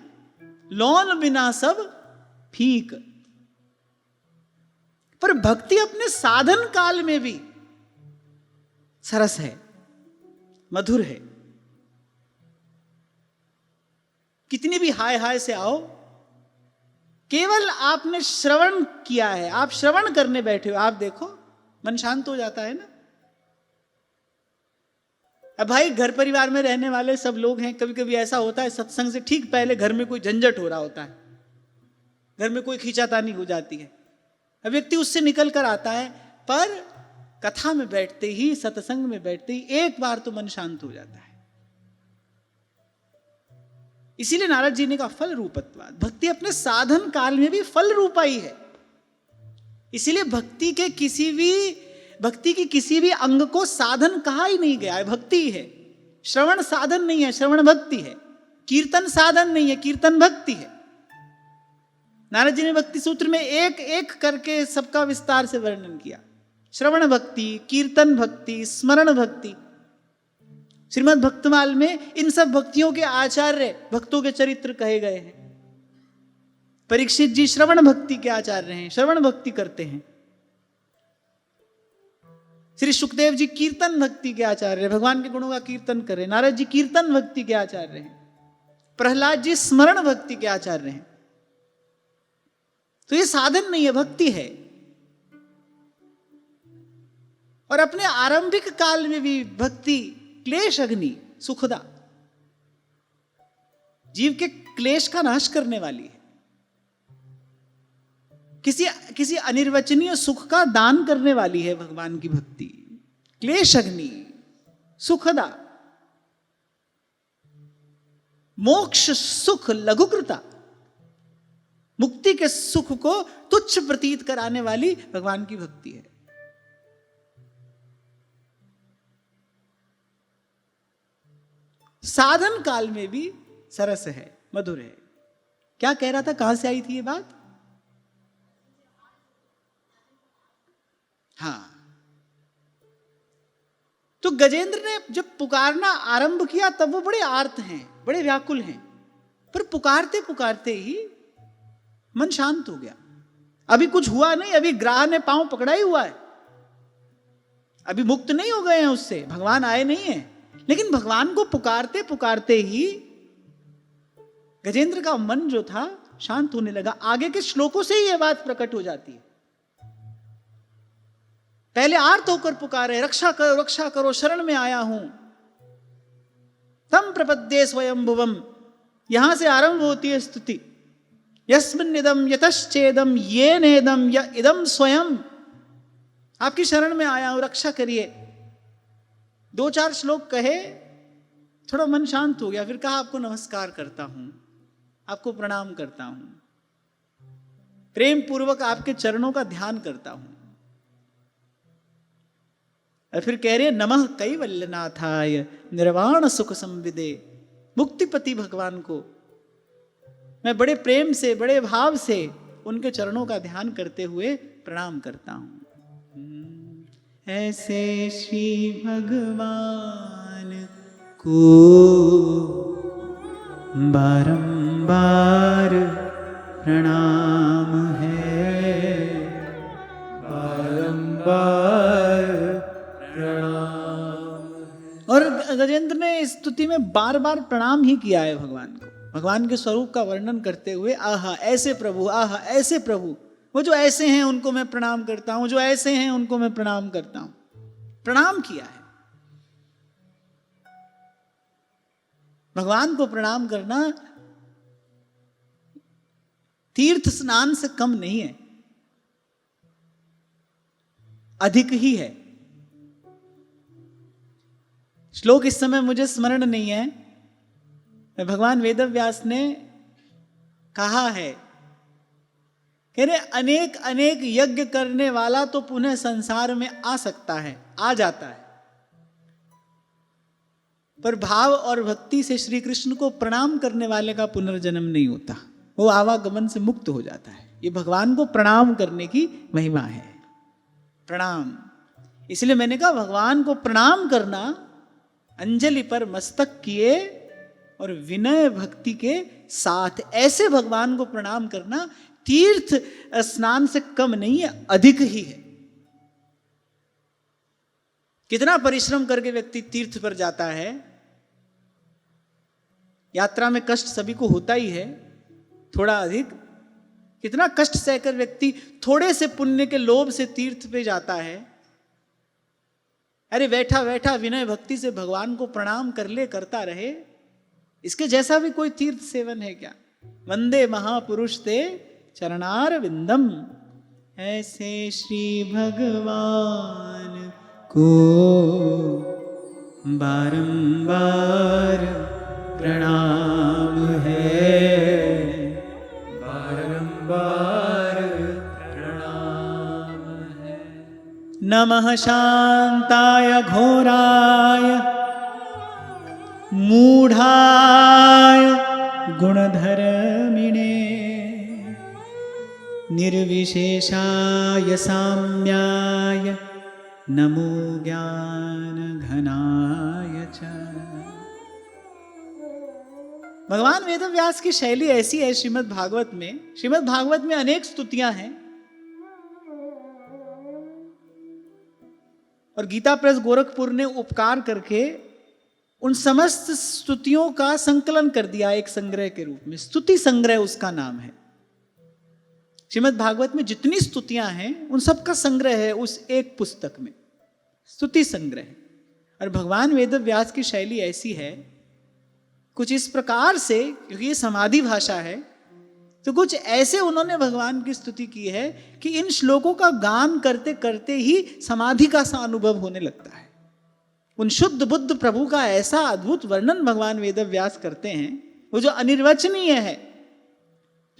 Speaker 1: लौन बिना सब फीक। पर भक्ति अपने साधन काल में भी सरस है, मधुर है। कितनी भी हाय हाय से आओ, केवल आपने श्रवण किया है, आप श्रवण करने बैठे हो, आप देखो मन शांत हो जाता है ना। अब भाई घर परिवार में रहने वाले सब लोग हैं, कभी कभी ऐसा होता है सत्संग से ठीक पहले घर में कोई झंझट हो रहा होता है, घर में कोई खींचातानी हो जाती है। अब व्यक्ति उससे निकल कर आता है, पर कथा में बैठते ही, सत्संग में बैठते ही एक बार तो मन शांत हो जाता है। इसीलिए नारद जी ने कहा फल रूपत्वात्, भक्ति अपने साधन काल में भी फल रूपा ही है। इसीलिए भक्ति की किसी भी अंग को साधन कहा ही नहीं गया है, भक्ति है। श्रवण साधन नहीं है, श्रवण भक्ति है। कीर्तन साधन नहीं है, कीर्तन भक्ति है। नारद जी ने भक्ति सूत्र में एक एक करके सबका विस्तार से वर्णन किया। श्रवण भक्ति, कीर्तन भक्ति, स्मरण भक्ति। श्रीमद् भक्तमाल में इन सब भक्तियों के आचार्य भक्तों के चरित्र कहे गए हैं। परीक्षित जी श्रवण भक्ति के आचार्य हैं, श्रवण भक्ति करते हैं। श्री सुखदेव जी कीर्तन भक्ति के आचार्य हैं, भगवान के गुणों का कीर्तन कर रहे हैं। नारद जी कीर्तन भक्ति के आचार्य हैं। प्रहलाद जी स्मरण भक्ति के आचार्य हैं। तो ये साधन नहीं है, भक्ति है। और अपने आरंभिक काल में भी भक्ति क्लेश अग्नि सुखदा, जीव के क्लेश का नाश करने वाली है। किसी अनिर्वचनीय सुख का दान करने वाली है भगवान की भक्ति। क्लेश अग्नि सुखदा, मोक्ष सुख लघुकृता, मुक्ति के सुख को तुच्छ प्रतीत कराने वाली भगवान की भक्ति है। साधन काल में भी सरस है, मधुर है। क्या कह रहा था, कहां से आई थी ये बात? हाँ, तो गजेंद्र ने जब पुकारना आरंभ किया तब वो बड़े आर्त हैं, बड़े व्याकुल हैं, पर पुकारते पुकारते ही मन शांत हो गया। अभी कुछ हुआ नहीं, अभी ग्राह ने पांव पकड़ा ही हुआ है, अभी मुक्त नहीं हो गए हैं उससे, भगवान आए नहीं है। लेकिन भगवान को पुकारते पुकारते ही गजेंद्र का मन जो था शांत होने लगा। आगे के श्लोकों से ही यह बात प्रकट हो जाती है। पहले आर्त होकर पुकारे, रक्षा करो, शरण में आया हूं। तम प्रपद्ये स्वयंभुवम, यहां से आरंभ होती है स्तुति। यस्मिन्निदं यतश्चेदं ये नेदम य इदम स्वयं, आपकी शरण में आया हूं, रक्षा करिए। 2-4 श्लोक कहे, थोड़ा मन शांत हो गया। फिर कहा आपको नमस्कार करता हूं, आपको प्रणाम करता हूं, प्रेम पूर्वक आपके चरणों का ध्यान करता हूं। और फिर कह रहे नमः कैवल्यनाथाय निर्वाण सुख संविदे, मुक्तिपति भगवान को मैं बड़े प्रेम से, बड़े भाव से उनके चरणों का ध्यान करते हुए प्रणाम करता हूं। ऐसे श्री भगवान को बारंबार प्रणाम है,
Speaker 2: बारंबार प्रणाम।
Speaker 1: और गजेंद्र ने इस स्तुति में बार बार प्रणाम ही किया है भगवान को, भगवान के स्वरूप का वर्णन करते हुए। आहा ऐसे प्रभु, आहा ऐसे प्रभु, वो जो ऐसे हैं उनको मैं प्रणाम करता हूं, जो ऐसे हैं उनको मैं प्रणाम करता हूं। प्रणाम किया है। भगवान को प्रणाम करना तीर्थ स्नान से कम नहीं है, अधिक ही है। श्लोक इस समय मुझे स्मरण नहीं है, भगवान वेदव्यास ने कहा है, कह रहे अनेक अनेक यज्ञ करने वाला तो पुनः संसार में आ सकता है, आ जाता है, पर भाव और भक्ति से श्री कृष्ण को प्रणाम करने वाले का पुनर्जन्म नहीं होता, वो आवागमन से मुक्त हो जाता है। ये भगवान को प्रणाम करने की महिमा है, प्रणाम। इसलिए मैंने कहा भगवान को प्रणाम करना, अंजलि पर मस्तक किए और विनय भक्ति के साथ ऐसे भगवान को प्रणाम करना तीर्थ स्नान से कम नहीं है, अधिक ही है। कितना परिश्रम करके व्यक्ति तीर्थ पर जाता है, यात्रा में कष्ट सभी को होता ही है, थोड़ा अधिक। कितना कष्ट सहकर व्यक्ति थोड़े से पुण्य के लोभ से तीर्थ पे जाता है। अरे बैठा बैठा विनय भक्ति से भगवान को प्रणाम कर ले, करता रहे, इसके जैसा भी कोई तीर्थ सेवन है क्या? वंदे महापुरुष ते चरणार विंदम, ऐसे श्री भगवान को बारंबार प्रणाम है,
Speaker 2: बारंबार प्रणाम है।
Speaker 1: नमः शांताय घोराय मूढ़ाय गुणधर्मिणे, निर्विशेषाय साम्याय नमो ज्ञान घनाय च। भगवान वेदव्यास की शैली ऐसी है श्रीमद् भागवत में। श्रीमद् भागवत में अनेक स्तुतियां हैं और गीता प्रेस गोरखपुर ने उपकार करके उन समस्त स्तुतियों का संकलन कर दिया एक संग्रह के रूप में। स्तुति संग्रह उसका नाम है। श्रीमद् भागवत में जितनी स्तुतियां हैं उन सब का संग्रह है उस एक पुस्तक में, स्तुति संग्रह। और भगवान वेदव्यास की शैली ऐसी है, कुछ इस प्रकार से, क्योंकि ये समाधि भाषा है, तो कुछ ऐसे उन्होंने भगवान की स्तुति की है कि इन श्लोकों का गान करते करते ही समाधि का सा अनुभव होने लगता है। उन शुद्ध बुद्ध प्रभु का ऐसा अद्भुत वर्णन भगवान वेदव्यास करते हैं, वो जो अनिर्वचनीय है,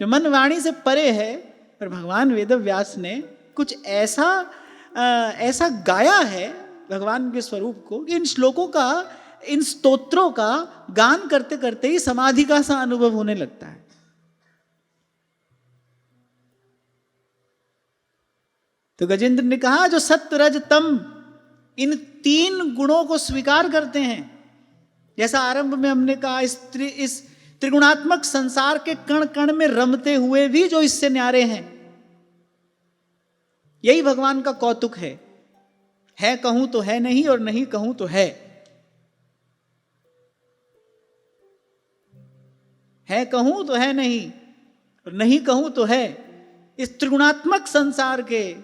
Speaker 1: जो मन वाणी से परे है, पर भगवान वेदव्यास ने कुछ ऐसा गाया है भगवान के स्वरूप को कि इन श्लोकों का, इन स्तोत्रों का गान करते करते ही समाधि का सा अनुभव होने लगता है। तो गजेंद्र ने कहा जो सत्व रज तम, इन 3 गुणों को स्वीकार करते हैं, जैसा आरंभ में हमने कहा, इस त्रिगुणात्मक संसार के कण कण में रमते हुए भी जो इससे न्यारे हैं, यही भगवान का कौतुक है कहूं तो है नहीं और नहीं कहूं तो है। है कहूं तो है नहीं, और नहीं कहूं तो है। इस त्रिगुणात्मक संसार के,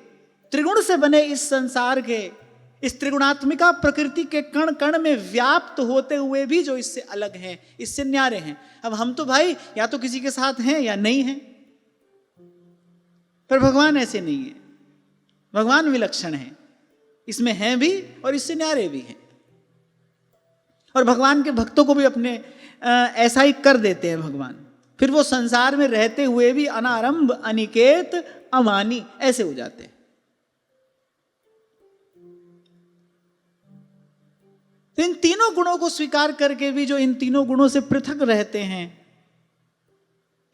Speaker 1: त्रिगुण से बने इस संसार के, इस त्रिगुणात्मिका प्रकृति के कण कण में व्याप्त होते हुए भी जो इससे अलग हैं, इससे न्यारे हैं। अब हम तो भाई या तो किसी के साथ हैं या नहीं हैं, पर भगवान ऐसे नहीं है। भगवान विलक्षण है, इसमें हैं भी और इससे न्यारे भी हैं। और भगवान के भक्तों को भी अपने ऐसा ही कर देते हैं भगवान। फिर वो संसार में रहते हुए भी अनारंभ, अनिकेत, अमानी ऐसे हो जाते हैं। तो इन तीनों गुणों को स्वीकार करके भी जो इन तीनों गुणों से पृथक रहते हैं,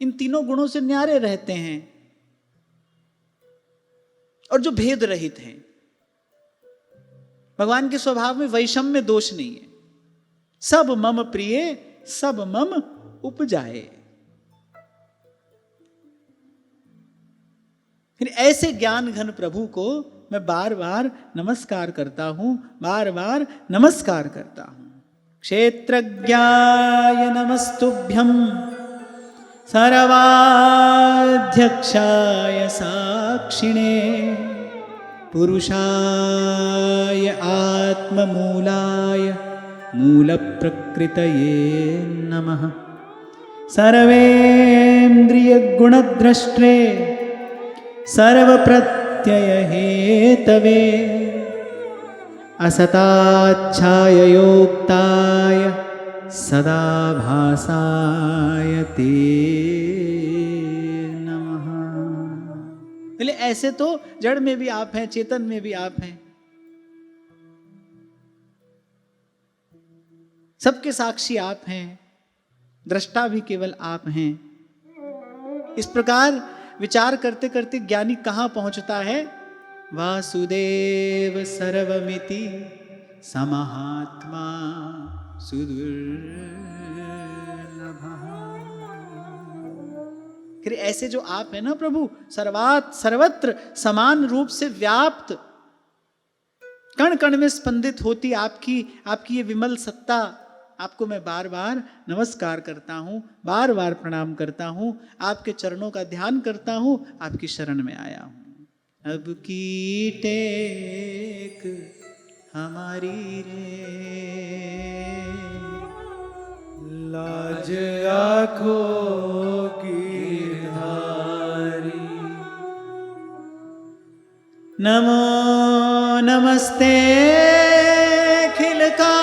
Speaker 1: इन तीनों गुणों से न्यारे रहते हैं और जो भेद रहित हैं। भगवान के स्वभाव में वैषम्य दोष नहीं है। सब मम प्रिय, सब मम उपजाए। फिर ऐसे ज्ञान घन प्रभु को मैं बार बार नमस्कार करता हूं, बार बार नमस्कार करता हूं। क्षेत्रज्ञाय नमस्तुभ्यं सर्वाध्यक्षाय साक्षिणे पुरुषाय आत्ममूलाय मूलप्रकृतये नमः। सर्वेन्द्रियगुणद्रष्टे सर्वप्रत्ययहेतवे असताच्छाययोक्ताय सदा भासाय ते नमः। बोले ऐसे तो जड़ में भी आप हैं, चेतन में भी आप हैं, सबके साक्षी आप हैं, दृष्टा भी केवल आप हैं। इस प्रकार विचार करते करते ज्ञानी कहां पहुंचता है? वासुदेव सर्वमिति समहात्मा सुदुर्लभः। फिर ऐसे जो आप है ना प्रभु, सर्वत्र समान रूप से व्याप्त, कण कण में स्पंदित होती आपकी ये विमल सत्ता, आपको मैं बार बार नमस्कार करता हूं, बार बार प्रणाम करता हूं, आपके चरणों का ध्यान करता हूं, आपकी शरण में आया हूं। अब की टेक हमारी रे,
Speaker 2: लाज आँखों की धारी।
Speaker 1: नमो नमस्ते खिलका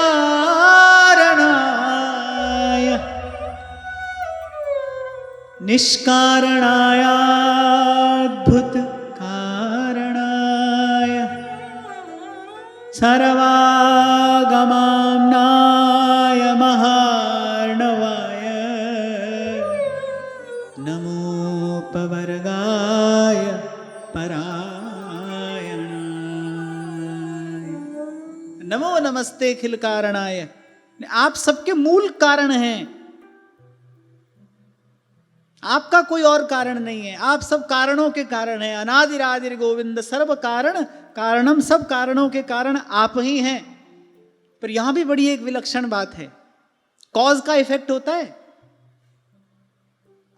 Speaker 1: निष्कारणाय अद्भुत कारणाय सर्वागमाम्नाय महार्णवाय नमोपवर्गाय परायणाय। नमो नमस्ते खिल कारणाय, आप सबके मूल कारण हैं। आपका कोई और कारण नहीं है, आप सब कारणों के कारण हैं। अनादिरादिर गोविंद सर्व कारण कारणम, सब कारणों के कारण आप ही हैं। पर यहां भी बड़ी एक विलक्षण बात है, कॉज का इफेक्ट होता है,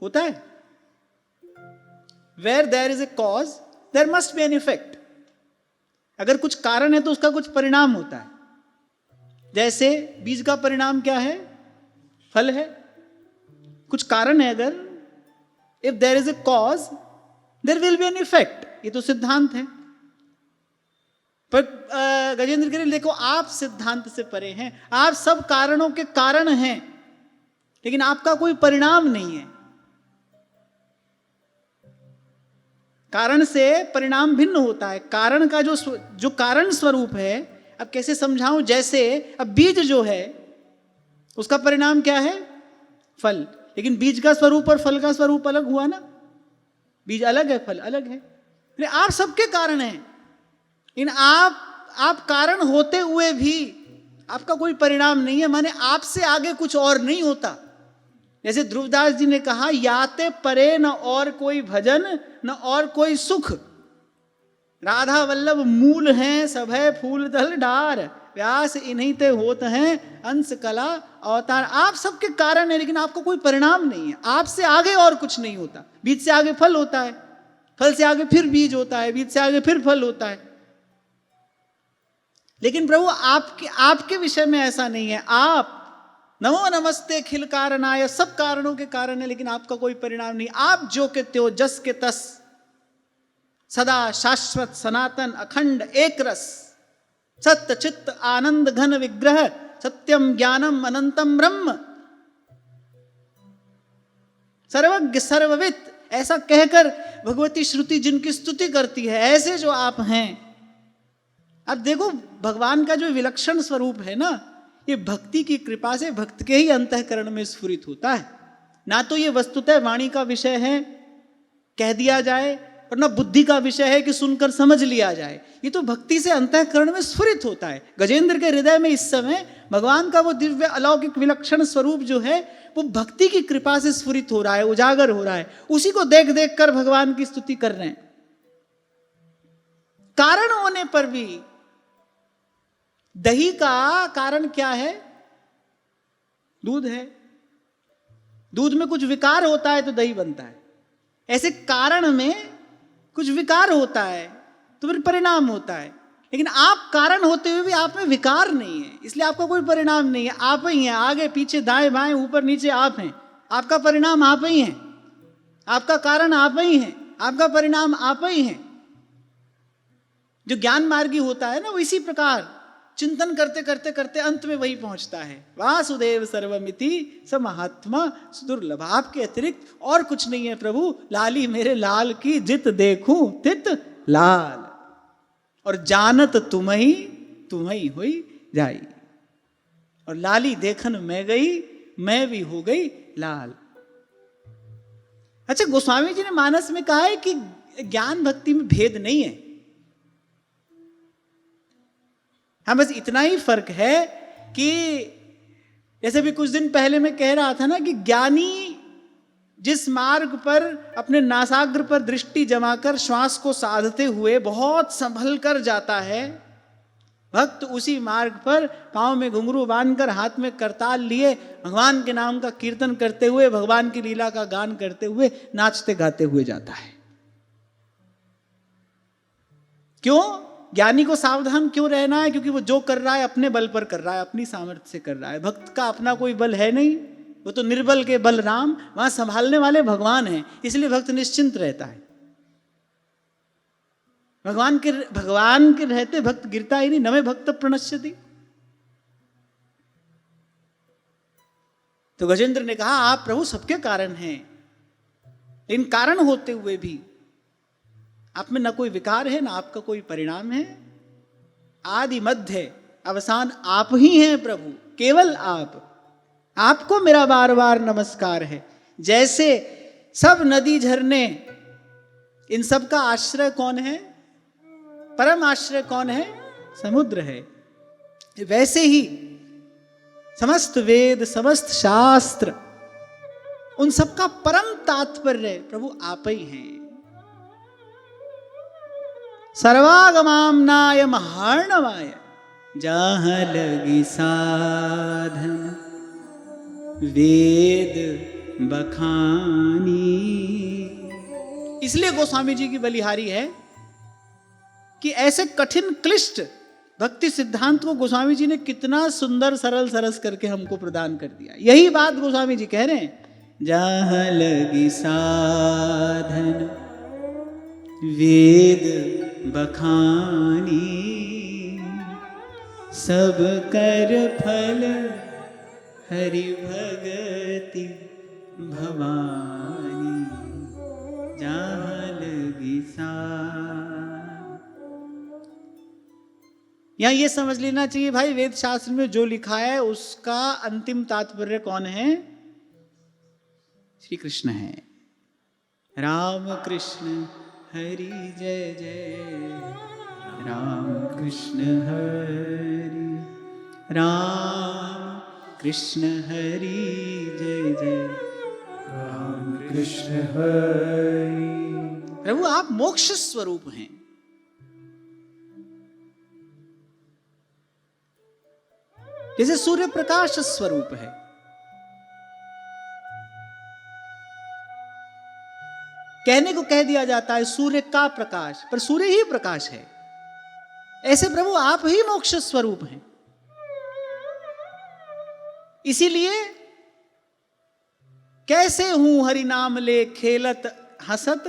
Speaker 1: होता है। Where there is a cause there must be an effect. अगर कुछ कारण है तो उसका कुछ परिणाम होता है। जैसे बीज का परिणाम क्या है? फल है। कुछ कारण है, अगर if there is a cause there will be an effect, ये तो सिद्धांत है। पर गजेंद्र गिरी देखो, आप सिद्धांत से परे हैं, आप सब कारणों के कारण हैं, लेकिन आपका कोई परिणाम नहीं है। कारण से परिणाम भिन्न होता है। कारण का जो कारण स्वरूप है, अब कैसे समझाऊं? जैसे अब बीज जो है उसका परिणाम क्या है? फल। लेकिन बीज का स्वरूप और फल का स्वरूप अलग हुआ ना। बीज अलग है, फल अलग है। आप सबके कारण हैं, इन आप कारण होते हुए भी आपका कोई परिणाम नहीं है, माने आपसे आगे कुछ और नहीं होता। जैसे ध्रुवदास जी ने कहा, याते परे न और कोई भजन न और कोई सुख, राधा वल्लभ मूल हैं सभय फूल दल डार, व्यास इन्हीं ते होत हैं अंश कला अवतार। आप सबके कारण है, लेकिन आपका कोई परिणाम नहीं है। आपसे आगे और कुछ नहीं होता। बीज से आगे फल होता है, फल से आगे फिर बीज होता है, बीज से आगे फिर फल होता है। लेकिन प्रभु आपके विषय में ऐसा नहीं है। आप नमो नमस्ते खिल कारणाय, सब कारणों के कारण है, लेकिन आपका कोई परिणाम नहीं। आप जो के त्यो जस के तस, सदा शाश्वत सनातन अखंड एक रस, सत्य चित्त आनंद घन विग्रह, सत्यम ज्ञानम अनंतम ब्रह्म, सर्वज्ञ सर्वविद, ऐसा कहकर भगवती श्रुति जिनकी स्तुति करती है, ऐसे जो आप हैं। अब देखो भगवान का जो विलक्षण स्वरूप है ना, ये भक्ति की कृपा से भक्त के ही अंतःकरण में स्फुरित होता है। ना तो ये वस्तुतः वाणी का विषय है कह दिया जाए, और ना बुद्धि का विषय है कि सुनकर समझ लिया जाए। ये तो भक्ति से अंतःकरण में स्फुरित होता है। गजेंद्र के हृदय में इस समय भगवान का वो दिव्य अलौकिक विलक्षण स्वरूप जो है, वो भक्ति की कृपा से स्फुरित हो रहा है, उजागर हो रहा है। उसी को देख देख कर भगवान की स्तुति कर रहे हैं। कारण होने पर भी, दही का कारण क्या है? दूध है। दूध में कुछ विकार होता है तो दही बनता है। ऐसे कारण में कुछ विकार होता है तो फिर परिणाम होता है। लेकिन आप कारण होते हुए भी आप में विकार नहीं है, इसलिए आपका कोई परिणाम नहीं है। आप ही हैं, आगे पीछे दाएं बाएं ऊपर नीचे आप हैं। आपका परिणाम आप ही हैं, आपका कारण आप ही हैं, आपका परिणाम आप ही हैं। जो ज्ञान मार्गी होता है ना, वो इसी प्रकार चिंतन करते करते करते अंत में वही पहुंचता है। वासुदेव सर्वमिति स महात्मा सुदुर्लभ। आपके अतिरिक्त और कुछ नहीं है प्रभु। लाली मेरे लाल की जित देखूं तित लाल, और जानत तुम्ही हुई जाई। और लाली देखन मैं गई, मैं भी हो गई लाल। अच्छा, गोस्वामी जी ने मानस में कहा है कि ज्ञान भक्ति में भेद नहीं है। हाँ, बस इतना ही फर्क है कि जैसे भी कुछ दिन पहले मैं कह रहा था ना कि ज्ञानी जिस मार्ग पर अपने नासाग्र पर दृष्टि जमाकर श्वास को साधते हुए बहुत संभल कर जाता है, भक्त उसी मार्ग पर पांव में घुंघरू बांधकर हाथ में करताल लिए भगवान के नाम का कीर्तन करते हुए, भगवान की लीला का गान करते हुए, नाचते गाते हुए जाता है। क्यों? ज्ञानी को सावधान क्यों रहना है? क्योंकि वो जो कर रहा है अपने बल पर कर रहा है, अपनी सामर्थ्य से कर रहा है। भक्त का अपना कोई बल है नहीं, वो तो निर्बल के बल राम, वहां संभालने वाले भगवान हैं। इसलिए भक्त निश्चिंत रहता है। भगवान के रहते भक्त गिरता ही नहीं। नमे भक्त प्रणश्यति। तो गजेंद्र ने कहा आप प्रभु सबके कारण हैं, इन कारण होते हुए भी आप में न कोई विकार है, ना आपका कोई परिणाम है। आदि मध्य अवसान आप ही हैं प्रभु, केवल आप। आपको मेरा बार बार नमस्कार है। जैसे सब नदी झरने, इन सब का आश्रय कौन है? परम आश्रय कौन है? समुद्र है। वैसे ही समस्त वेद, समस्त शास्त्र, उन सब का परम तात्पर्य प्रभु आप ही हैं। सर्वागमाम्नाय महार्णवाय, जहाँ लगी साधन वेद बखानी। इसलिए गोस्वामी जी की बलिहारी है कि ऐसे कठिन क्लिष्ट भक्ति सिद्धांत को गोस्वामी जी ने कितना सुंदर सरल सरस करके हमको प्रदान कर दिया। यही बात गोस्वामी जी कह रहे हैं, जहाँ लगी साधन वेद बखानी, सब कर फल हरि भगति भवानी, जहाँ लगी साधन। यहां ये समझ लेना चाहिए भाई, वेद शास्त्र में जो लिखा है उसका अंतिम तात्पर्य कौन है? श्री कृष्ण है। राम कृष्ण हरि जय जय, राम कृष्ण हरि, राम कृष्ण हरि जय जय,
Speaker 2: राम कृष्ण हरि।
Speaker 1: प्रभु आप मोक्ष स्वरूप हैं। जैसे सूर्य प्रकाश स्वरूप है। कहने को कह दिया जाता है सूर्य का प्रकाश, पर सूर्य ही प्रकाश है। ऐसे प्रभु आप ही मोक्ष स्वरूप हैं। इसीलिए कैसे हूं हरि नाम ले खेलत हसत,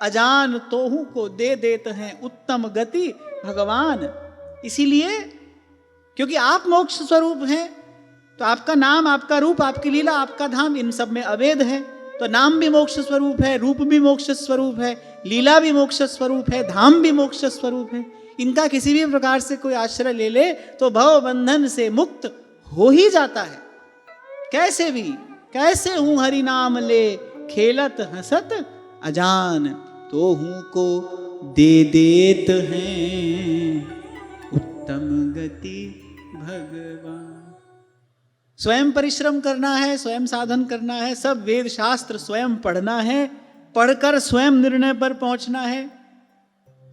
Speaker 1: अजान तोहू को दे देते हैं उत्तम गति भगवान। इसीलिए क्योंकि आप मोक्ष स्वरूप हैं, तो आपका नाम, आपका रूप, आपकी लीला, आपका धाम, इन सब में अभेद है। तो नाम भी मोक्ष स्वरूप है, रूप भी मोक्ष स्वरूप है, लीला भी मोक्ष स्वरूप है, धाम भी मोक्ष स्वरूप है। इनका किसी भी प्रकार से कोई आश्रय ले ले तो भव बंधन से मुक्त हो ही जाता है। कैसे भी, कैसे हूं हरि नाम ले खेलत हंसत, अजान तो हूं को दे देत हैं उत्तम गति भगवान। स्वयं परिश्रम करना है, स्वयं साधन करना है, सब वेद शास्त्र स्वयं पढ़ना है, पढ़कर स्वयं निर्णय पर पहुंचना है,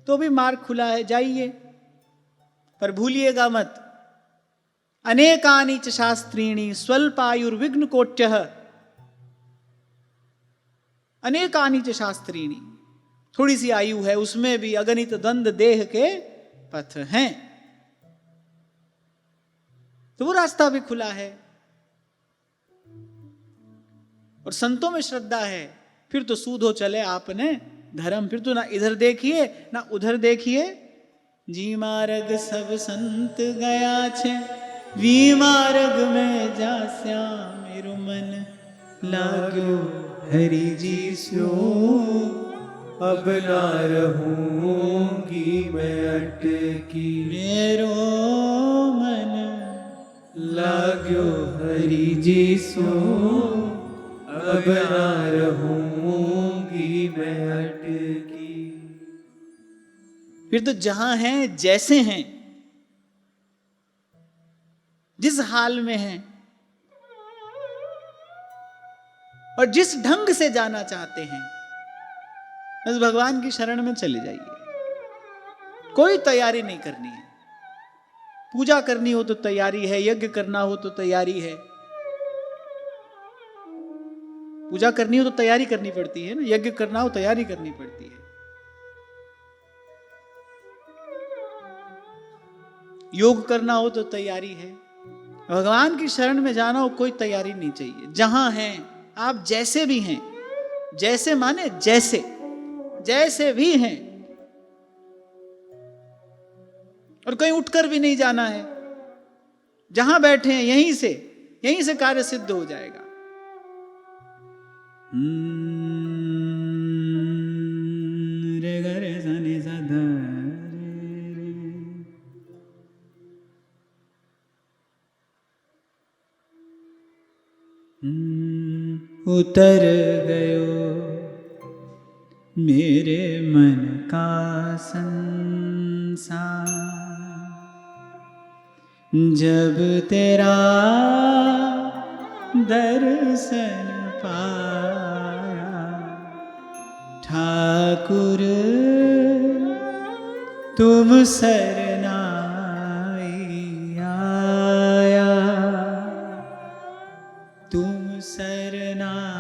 Speaker 1: तो भी मार्ग खुला है, जाइए। पर भूलिएगा मत, अनेकानि च शास्त्रीणि स्वल्पायुर्विघ्न कोट्यः। अनेकानि च शास्त्रीणि, थोड़ी सी आयु है, उसमें भी अगणित द्वंद देह के पथ हैं, तो वो रास्ता भी खुला है। और संतों में श्रद्धा है, फिर तो सूधो चले आपने धर्म। फिर तो ना इधर देखिए ना उधर देखिए। जी मार्ग सब संत गया छे, वी मार्ग में जा श्याम मेरु मन लाग्यो हरि जी सो।
Speaker 2: अब ना रहूंगी मैं अटकी,
Speaker 1: मेरो मन
Speaker 2: लाग्यो हरि जी सो। अब ना रहूंगी मैं अटकी।
Speaker 1: फिर तो जहां हैं जैसे हैं, जिस हाल में हैं और जिस ढंग से जाना चाहते हैं, बस भगवान की शरण में चले जाइए। कोई तैयारी नहीं करनी है। पूजा करनी हो तो तैयारी है, यज्ञ करना हो तो तैयारी है। पूजा करनी हो तो तैयारी करनी पड़ती है ना, यज्ञ करना हो तैयारी करनी पड़ती है। योग करना हो तो तैयारी है। भगवान की शरण में जाना हो, कोई तैयारी नहीं चाहिए। जहां हैं आप, जैसे भी हैं, जैसे माने जैसे, जैसे भी हैं, और कहीं उठकर भी नहीं जाना है। जहां बैठे हैं यहीं से कार्य सिद्ध हो जाएगा। रे ग रे सा नि सा ध रे रे। उतर गयो मेरे मन का संसार, जब तेरा दर्शन पाया। ठाकुर तुम सरनाई आया, तुम सरनाई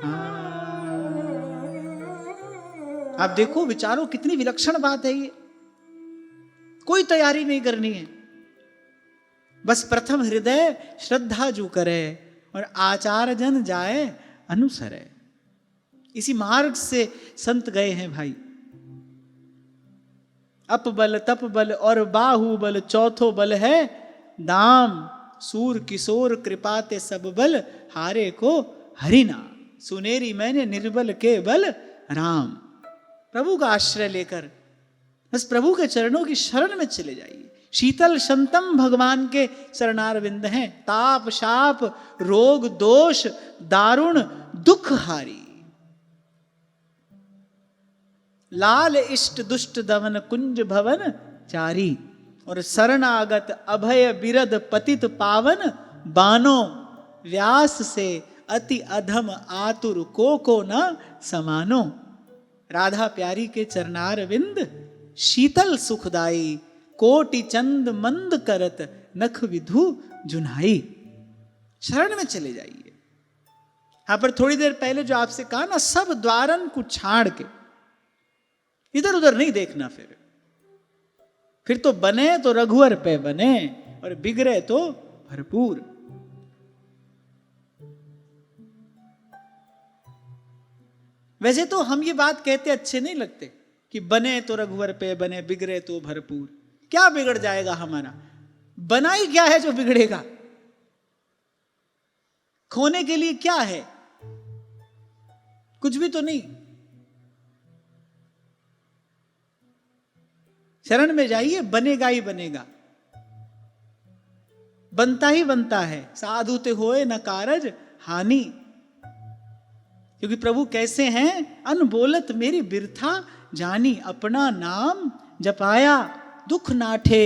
Speaker 1: आया। आप देखो, विचारो कितनी विलक्षण बात है ये। कोई तैयारी नहीं करनी है, बस प्रथम हृदय श्रद्धा जो करे और आचार जन जाए अनुसरे। इसी मार्ग से संत गए हैं भाई। अप बल तप बल और बाहुबल, चौथो बल है दाम। सूर किशोर कृपाते सब बल, हारे को हरिना। सुनेरी मैंने निर्बल के बल राम। प्रभु का आश्रय लेकर बस प्रभु के चरणों की शरण में चले जाइए। शीतल शंतम भगवान के चरणारविंद हैं। ताप शाप रोग दोष दारुण दुख हारी। लाल इष्ट दुष्ट दमन कुंज भवन चारी। और शरणागत अभय बिरद पतित पावन, बानो व्यास से अति अधम आतुर को न समानो। राधा प्यारी के चरणारविंद शीतल सुखदाई, कोटि चंद मंद करत नख विधु जुन्हाई। शरण में चले जाइए। यहां पर थोड़ी देर पहले जो आपसे कहा ना, सब द्वारन को छाड़ के इधर उधर नहीं देखना। फिर तो बने तो रघुवर पे बने और बिगड़े तो भरपूर। वैसे तो हम ये बात कहते अच्छे नहीं लगते कि बने तो रघुवर पे बने, बिगड़े तो भरपूर। क्या बिगड़ जाएगा हमारा? बना ही क्या है जो बिगड़ेगा? खोने के लिए क्या है? कुछ भी तो नहीं। शरण में जाइए, बनेगा ही बनेगा, बनता ही बनता है। साधु ते होए न कारज हानि। क्योंकि प्रभु कैसे हैं? अनबोलत मेरी बिरथा जानी। अपना नाम जपाया दुख नाठे,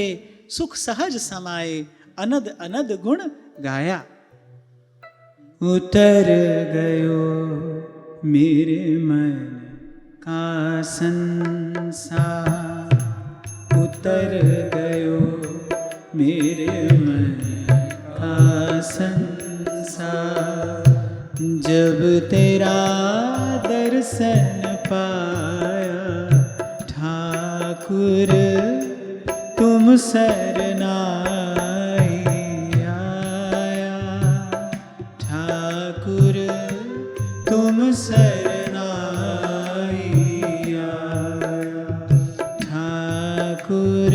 Speaker 1: सुख सहज समाए, अनद अनद गुण गाया।
Speaker 2: उतर गयो मेरे मन का संसार, उतर गयो मेरे मन का संसार। जब तेरा दर्शन पाया ठाकुर तुम सरनाई आया। ठाकुर तुम सरनाई आया। ठाकुर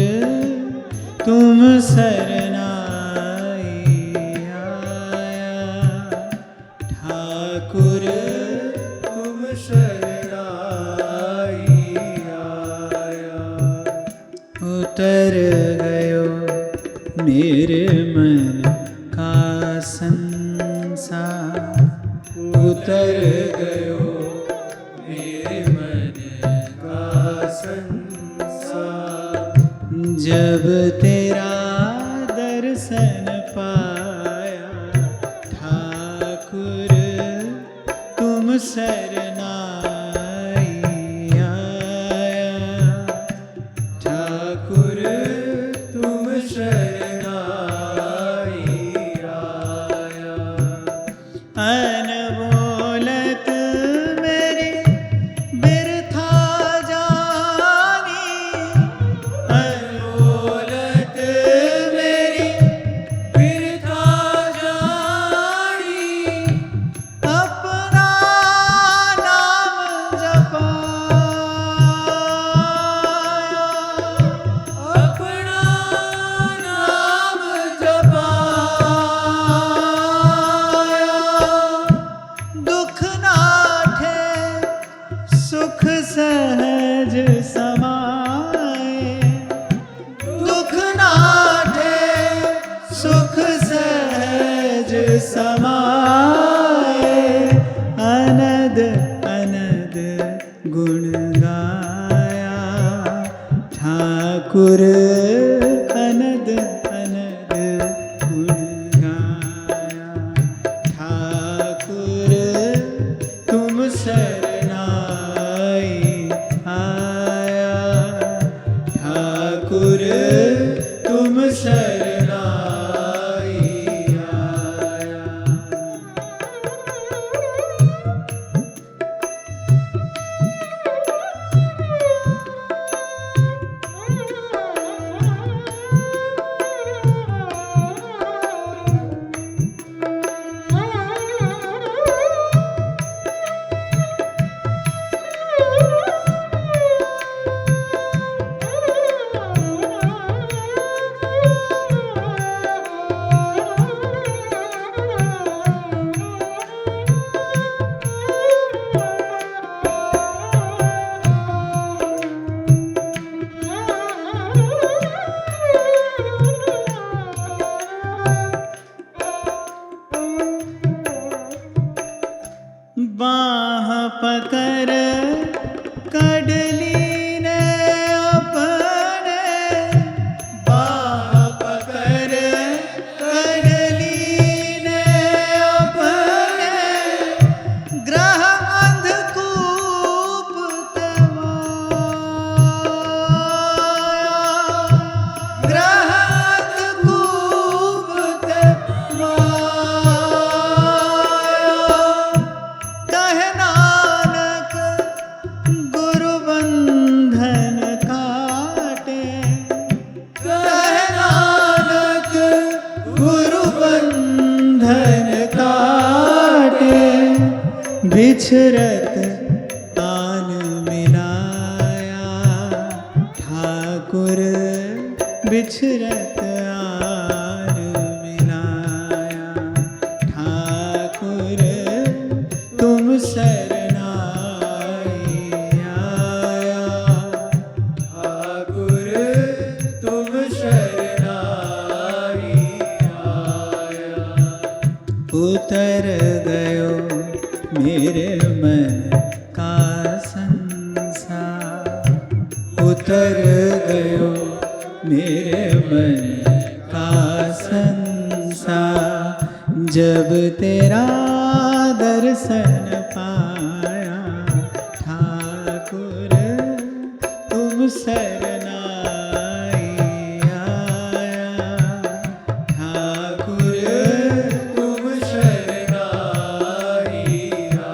Speaker 2: तुम सरनाई आया। ठाकुर तुम सरनाई आया। उतर गयो मेरे मन का संसार, उतर गयो मेरे मन का संसार। जब तेरा दर्शन पाया ठाकुर तुम सरनाई आया। ठाकुर तुम शरणाई आया। अनबोलत मेरी बिरथा जानी, अनबोलत मेरी बिरथा जानी। अपना नाम जपाया, अपना नाम जपाया। दुख नाठे सुख सहज समाए, दुख नाठे सुख सहज समाए। अनद अनद गुण गाया ठाकुर, अनद अनद गुण गाया। ठाकुर तुम सरनाई आया। ठाकुर तुम सरनाई आया। बिछरत आन मिलाया, ठाकुर बिछरत आन मिलाया, ठाकुर तुम शरणाई आया, ठाकुर तुम शरणाई आया। उतर गयो मेरे मन का संसार, उतर गयो मेरे मन का संसार, जब तेरा दर्शन पाया, ठाकुर तुम शरणाई आया, ठाकुर तुम शरणाई आया।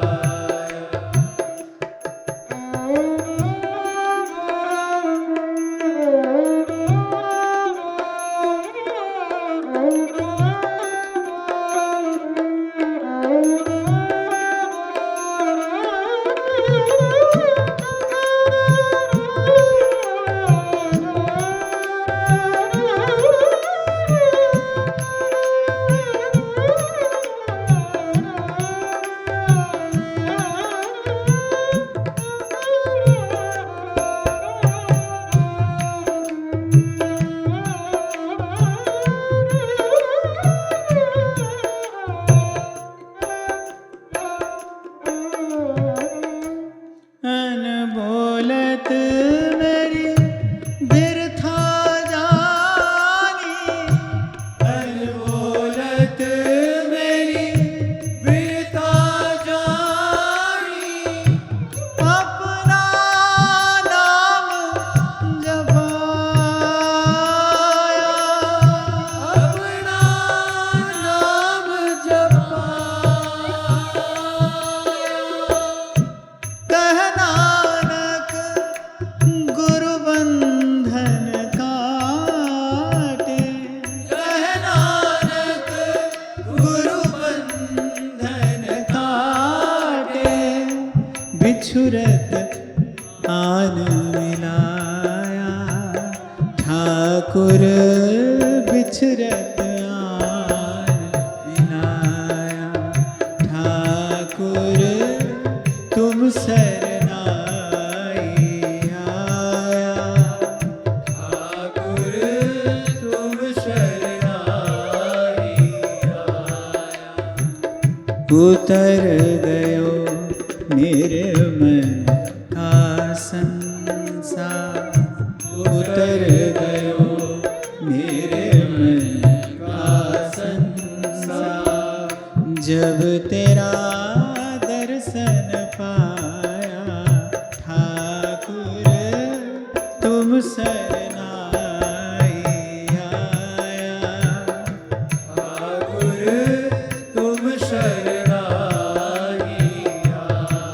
Speaker 2: अनबोलत मेरी बिरथा जानी, अनबोलत मेरी बिरथा जानी, अपना नाम जपाया, अपना नाम जपाया, कह नानक गुरु बंधन काटे, कह नानक गुरु बंधन काटे, बिछुरत आन मिलाया, ठाकुर बिछुरत आन मिलाया, ठाकुर तुम शरणाई आया, ठाकुर तुम शरणाई आया। उतर गयो मेरे मन का संसार, उतर गयो मेरे मन का संसार, जब तेरा दर्शन पाया, ठाकुर तुम शरणाई आया, ठाकुर तुम शरणाई आया,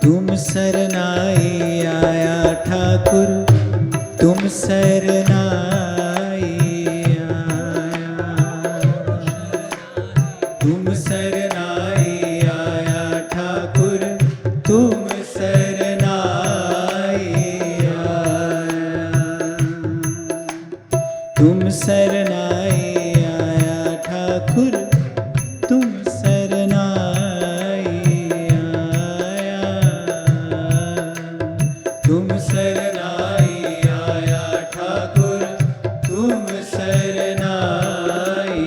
Speaker 2: तुम शरणाई आया, ठाकुर तुम शरणाई आया, तुम शरणाई आया, ठाकुर तुम शरणाई आया, तुम शरणाई आया, ठाकुर तुम शरणाई आया, तुम शरणाई आया, ठाकुर तुम शरणाई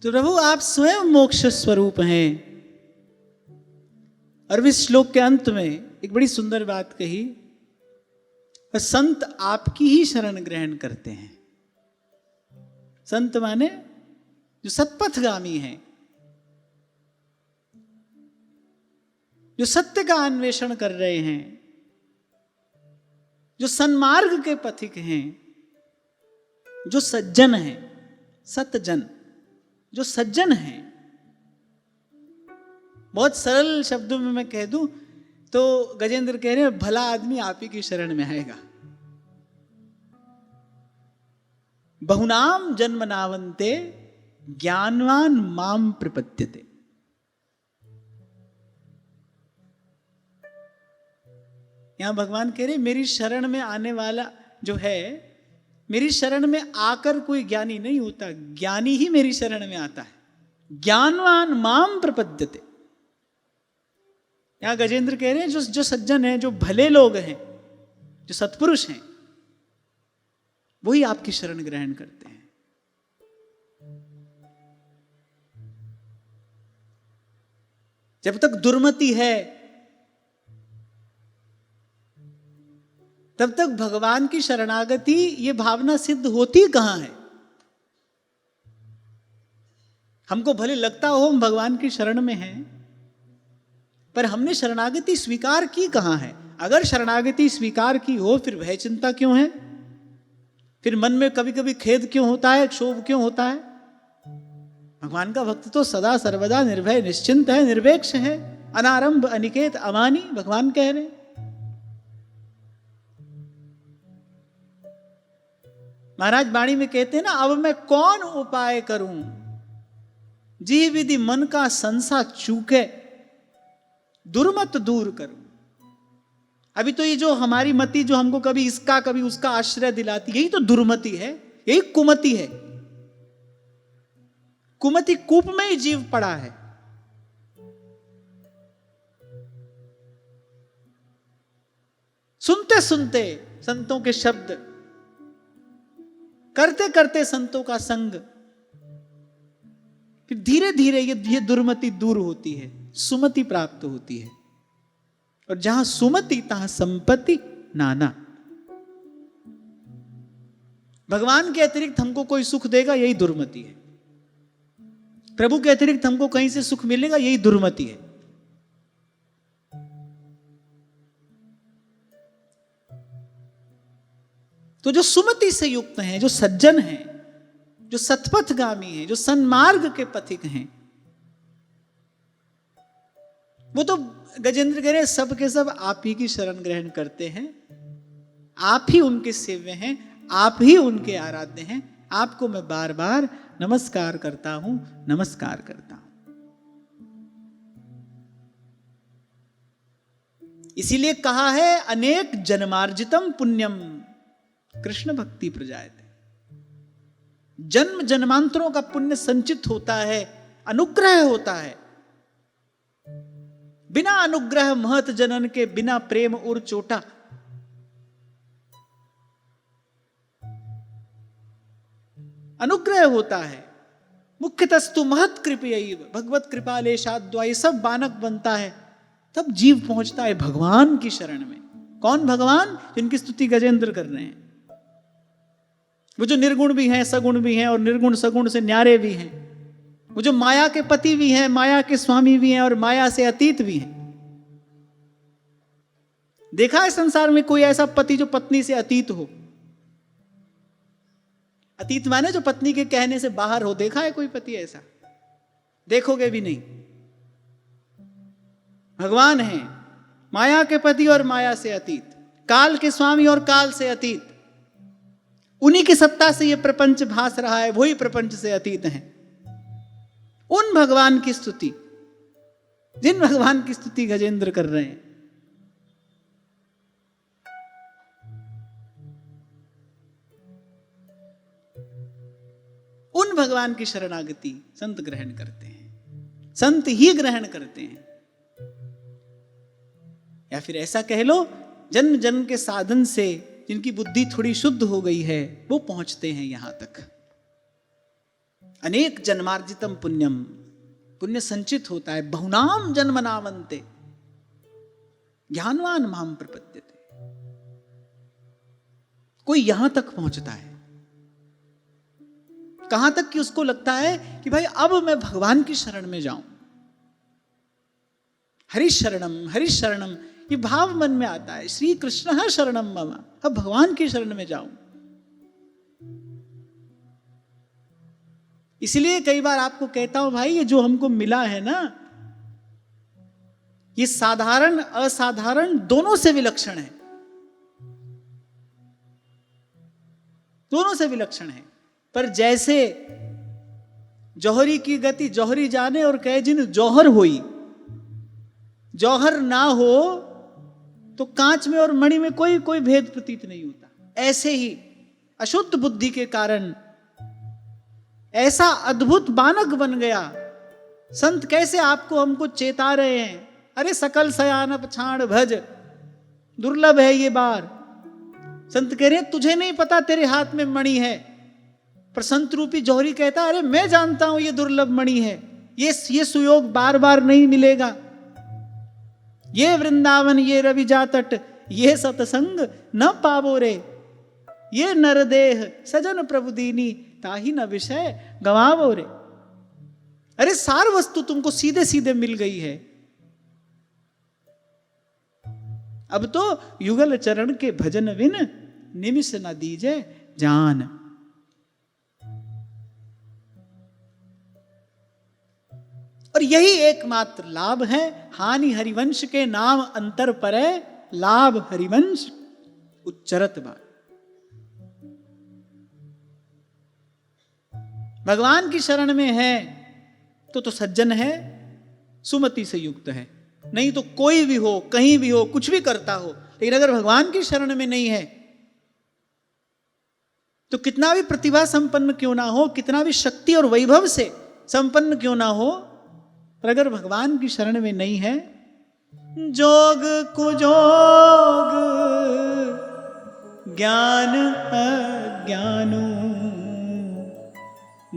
Speaker 1: तो प्रभु आप स्वयं मोक्ष स्वरूप हैं। और इस श्लोक के अंत में एक बड़ी सुंदर बात कही, संत आपकी ही शरण ग्रहण करते हैं। संत माने जो सतपथगामी हैं, जो सत्य का अन्वेषण कर रहे हैं, जो सन्मार्ग के पथिक हैं, जो सज्जन हैं, सतजन जो सज्जन हैं, बहुत सरल शब्दों में मैं कह दूं तो गजेंद्र कह रहे हैं भला आदमी आप ही की शरण में आएगा। बहुनाम जन्मनावंते ज्ञानवान माम प्रपद्यते। यहां भगवान कह रहे मेरी शरण में आने वाला जो है, मेरी शरण में आकर कोई ज्ञानी नहीं होता, ज्ञानी ही मेरी शरण में आता है। ज्ञानवान माम प्रपद्यते। यहां गजेंद्र कह रहे हैं जो सज्जन हैं, जो भले लोग हैं, जो सत्पुरुष हैं, वही आपकी शरण ग्रहण करते हैं। जब तक दुर्मति है तब तक भगवान की शरणागति ये भावना सिद्ध होती कहां है। हमको भले लगता हो हम भगवान की शरण में हैं, पर हमने शरणागति स्वीकार की कहां है। अगर शरणागति स्वीकार की हो फिर भय चिंता क्यों है, फिर मन में कभी कभी खेद क्यों होता है, क्षोभ क्यों होता है। भगवान का भक्त तो सदा सर्वदा निर्भय निश्चिंत है, निर्वेक्ष है, अनारंभ अनिकेत अमानी, भगवान कह रहे हैं। महाराज वाणी में कहते हैं ना, अब मैं कौन उपाय करूं, जी विधि मन का संसा चूके, दुर्मत दूर करूं। अभी तो ये जो हमारी मति जो हमको कभी इसका कभी उसका आश्रय दिलाती, यही तो दुर्मति है, यही कुमति है। कुमति कूप में ही जीव पड़ा है। सुनते सुनते संतों के शब्द, करते करते संतों का संग, फिर धीरे धीरे ये दुर्मति दूर होती है, सुमति प्राप्त होती है। और जहां सुमति तहां संपत्ति नाना। भगवान के अतिरिक्त हमको कोई सुख देगा, यही दुर्मति है। प्रभु के अतिरिक्त हमको कहीं से सुख मिलेगा, यही दुर्मति है। तो जो सुमति से युक्त हैं, जो सज्जन हैं, जो सतपथगामी हैं, जो सन्मार्ग के पथिक हैं, वो तो गजेंद्र कह रहे सब के सब आप ही की शरण ग्रहण करते हैं। आप ही उनके सेव्य हैं, आप ही उनके आराध्य हैं। आपको मैं बार बार नमस्कार करता हूं, नमस्कार करता हूं। इसीलिए कहा है अनेक जन्मार्जितम पुण्यम कृष्ण भक्ति प्रजायते। जन्म जन्मांतरों का पुण्य संचित होता है, अनुग्रह होता है। बिना अनुग्रह महत जनन के, बिना प्रेम और चोटा। अनुग्रह होता है। मुख्यतस्तु महत कृपयैव, भगवत कृपा लेशाद्वा, ये सब बानक बनता है, तब जीव पहुंचता है भगवान की शरण में। कौन भगवान? जिनकी स्तुति गजेंद्र कर रहे हैं। वो जो निर्गुण भी हैं, सगुण भी हैं, और निर्गुण सगुण से न्यारे भी हैं। वो जो माया के पति भी हैं, माया के स्वामी भी हैं, और माया से अतीत भी हैं। देखा है संसार में कोई ऐसा पति जो पत्नी से अतीत हो? अतीत माने जो पत्नी के कहने से बाहर हो। देखा है कोई पति ऐसा? देखोगे भी नहीं। भगवान है माया के पति और माया से अतीत, काल के स्वामी और काल से अतीत। उन्हीं की सत्ता से यह प्रपंच भास रहा है, वही प्रपंच से अतीत हैं। उन भगवान की स्तुति, जिन भगवान की स्तुति गजेंद्र कर रहे हैं, उन भगवान की शरणागति संत ग्रहण करते हैं, संत ही ग्रहण करते हैं। या फिर ऐसा कह लो, जन्म जन्म के साधन से जिनकी बुद्धि थोड़ी शुद्ध हो गई है, वो पहुंचते हैं यहां तक। अनेक जन्मार्जितम पुण्यम, पुण्य संचित होता है। बहुनाम जन्मनावंते ज्ञानवान माम प्रपद्यते। कोई यहां तक पहुंचता है। कहां तक कि उसको लगता है कि भाई अब मैं भगवान की शरण में जाऊं। हरिशरणम हरिशरणम, ये भाव मन में आता है। श्री कृष्ण शरणम मम, अब भगवान की शरण में जाऊं। इसलिए कई बार आपको कहता हूं, भाई ये जो हमको मिला है ना, ये साधारण असाधारण दोनों से विलक्षण है, दोनों से विलक्षण है। पर जैसे जौहरी की गति जौहरी जाने और कहे जिन जौहर होई, जौहर ना हो तो कांच में और मणि में कोई भेद प्रतीत नहीं होता। ऐसे ही अशुद्ध बुद्धि के कारण ऐसा अद्भुत बानक बन गया। संत कैसे आपको हमको चेता रहे हैं, अरे सकल सयान पछाड़ भज, दुर्लभ है ये बार। संत कह रहे हैं तुझे नहीं पता तेरे हाथ में मणि है, पर संत रूपी जौहरी कहता अरे मैं जानता हूं ये दुर्लभ मणि है, ये सुयोग बार बार नहीं मिलेगा। ये वृंदावन ये रवि जातट, ये सतसंग न पावो रे, ये नरदेह सजन प्रभु दीनी, ताही न विषय गवावो रे। अरे सार वस्तु तुमको सीधे सीधे मिल गई है, अब तो युगल चरण के भजन विन निमिष न दीजे जान। और यही एकमात्र लाभ है, हानि हरिवंश के नाम अंतर परे, लाभ हरिवंश उच्चरत बार। भगवान की शरण में है तो सज्जन है, सुमति से युक्त है। नहीं तो कोई भी हो, कहीं भी हो, कुछ भी करता हो, लेकिन अगर भगवान की शरण में नहीं है तो कितना भी प्रतिभा संपन्न क्यों ना हो, कितना भी शक्ति और वैभव से संपन्न क्यों ना हो, पर अगर भगवान की शरण में नहीं है, जोग कुजोग ज्ञान अज्ञानो,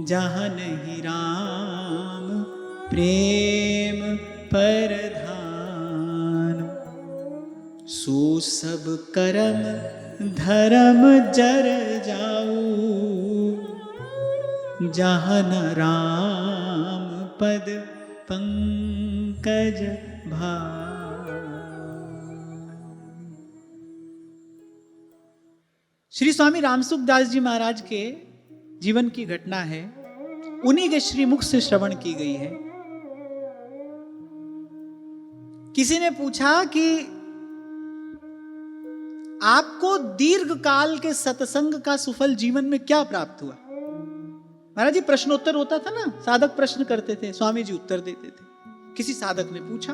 Speaker 1: जहाँ नहीं राम प्रेम परधान, सो सब करम धर्म जर जाऊ, जहाँ न राम पद पंकज भाव। श्री स्वामी रामसुखदास जी महाराज के जीवन की घटना है, उन्हीं के श्रीमुख से श्रवण की गई है। किसी ने पूछा कि आपको दीर्घ काल के सत्संग का सुफल जीवन में क्या प्राप्त हुआ? महाराज जी प्रश्नोत्तर होता था ना, साधक प्रश्न करते थे, स्वामी जी उत्तर देते थे। किसी साधक ने पूछा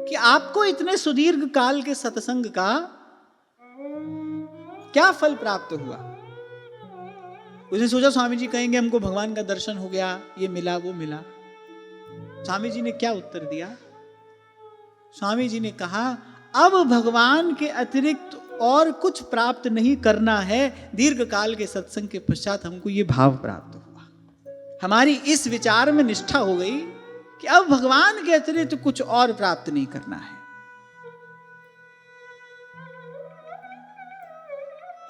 Speaker 1: कि आपको इतने सुदीर्घ काल के सत्संग का क्या फल प्राप्त हुआ? उसने सोचा स्वामी जी कहेंगे हमको भगवान का दर्शन हो गया, ये मिला वो मिला। स्वामी जी ने क्या उत्तर दिया? स्वामी जी ने कहा अब भगवान के अतिरिक्त और कुछ प्राप्त नहीं करना है, दीर्घ काल के सत्संग के पश्चात हमको ये भाव प्राप्त हुआ। हमारी इस विचार में निष्ठा हो गई कि अब भगवान के अतिरिक्त कुछ और प्राप्त नहीं करना है।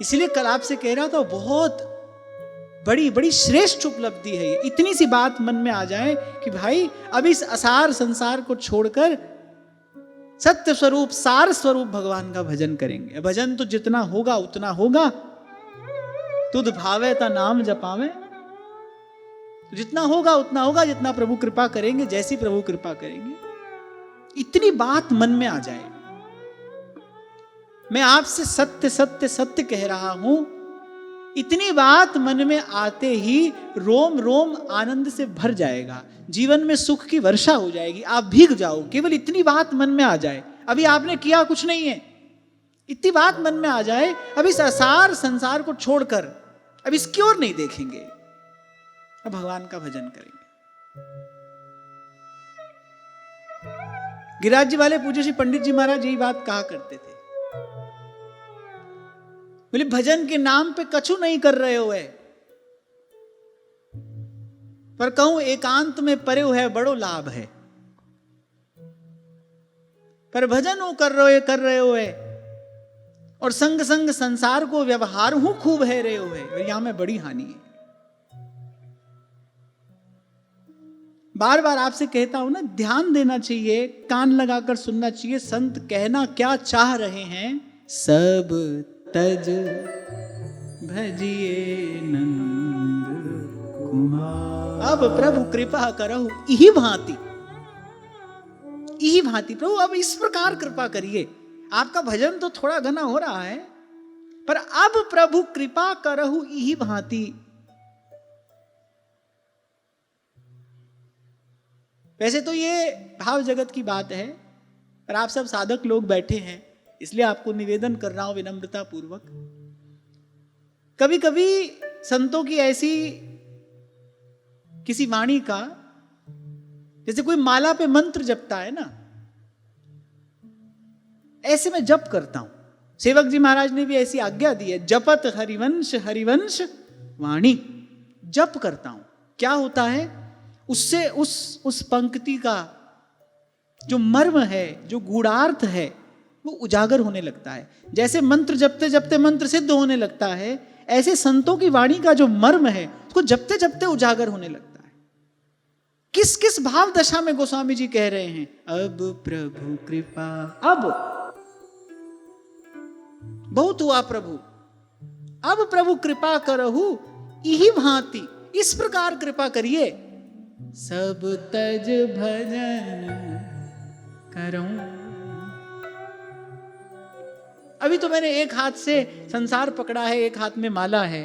Speaker 1: इसलिए कल आपसे कह रहा था, बहुत बड़ी बड़ी श्रेष्ठ उपलब्धि है ये। इतनी सी बात मन में आ जाए कि भाई अब इस असार संसार को छोड़कर सत्य स्वरूप सार स्वरूप भगवान का भजन करेंगे। भजन तो जितना होगा उतना होगा, तुध भावे ता नाम जपावे, तो जितना होगा उतना होगा, जितना प्रभु कृपा करेंगे, जैसी प्रभु कृपा करेंगे। इतनी बात मन में आ जाए। मैं आपसे सत्य सत्य सत्य कह रहा हूं, इतनी बात मन में आते ही रोम रोम आनंद से भर जाएगा, जीवन में सुख की वर्षा हो जाएगी, आप भीग जाओ। केवल इतनी बात मन में आ जाए, अभी आपने किया कुछ नहीं है, इतनी बात मन में आ जाए, अब इस असार संसार को छोड़कर अब इसकी ओर नहीं देखेंगे, अब भगवान का भजन करेंगे। गिरिराज जी वाले पूज्य श्री पंडित जी महाराज यही बात कहा करते थे, बोले भजन के नाम पे कछु नहीं कर रहे हो है, पर कहूं एकांत में परे है बड़ो लाभ है। पर भजन वो कर रहे हो है और संग संग संसार को व्यवहार हूं खूब है रहे हो है, और यहां में बड़ी हानि है। बार बार आपसे कहता हूं ना, ध्यान देना चाहिए, कान लगाकर सुनना चाहिए, संत कहना क्या चाह रहे हैं। सब तज भजिए नंद कुमार, अब प्रभु कृपा करहु इही भांति, इही भांति प्रभु अब इस प्रकार कृपा करिए। आपका भजन तो थोड़ा घना हो रहा है, पर अब प्रभु कृपा करहु इही भांति। वैसे तो ये भाव जगत की बात है, पर आप सब साधक लोग बैठे हैं, इसलिए आपको निवेदन कर रहा हूं विनम्रता पूर्वक। कभी कभी संतों की ऐसी किसी वाणी का, जैसे कोई माला पे मंत्र जपता है ना, ऐसे मैं जप करता हूं। सेवक जी महाराज ने भी ऐसी आज्ञा दी है, जपत हरिवंश हरिवंश वाणी। जप करता हूं, क्या होता है उससे उस पंक्ति का जो मर्म है, जो गूढ़ार्थ है, वो उजागर होने लगता है। जैसे मंत्र जपते जपते मंत्र सिद्ध होने लगता है, ऐसे संतों की वाणी का जो मर्म है उसको जपते जपते उजागर होने लगता है। किस किस भाव दशा में गोस्वामी जी कह रहे हैं, अब प्रभु कृपा। अब बहुत हुआ प्रभु, अब प्रभु कृपा करहु इही भांति, इस प्रकार कृपा करिए।
Speaker 2: सब तज भजन करूं।
Speaker 1: अभी तो मैंने एक हाथ से संसार पकड़ा है, एक हाथ में माला है।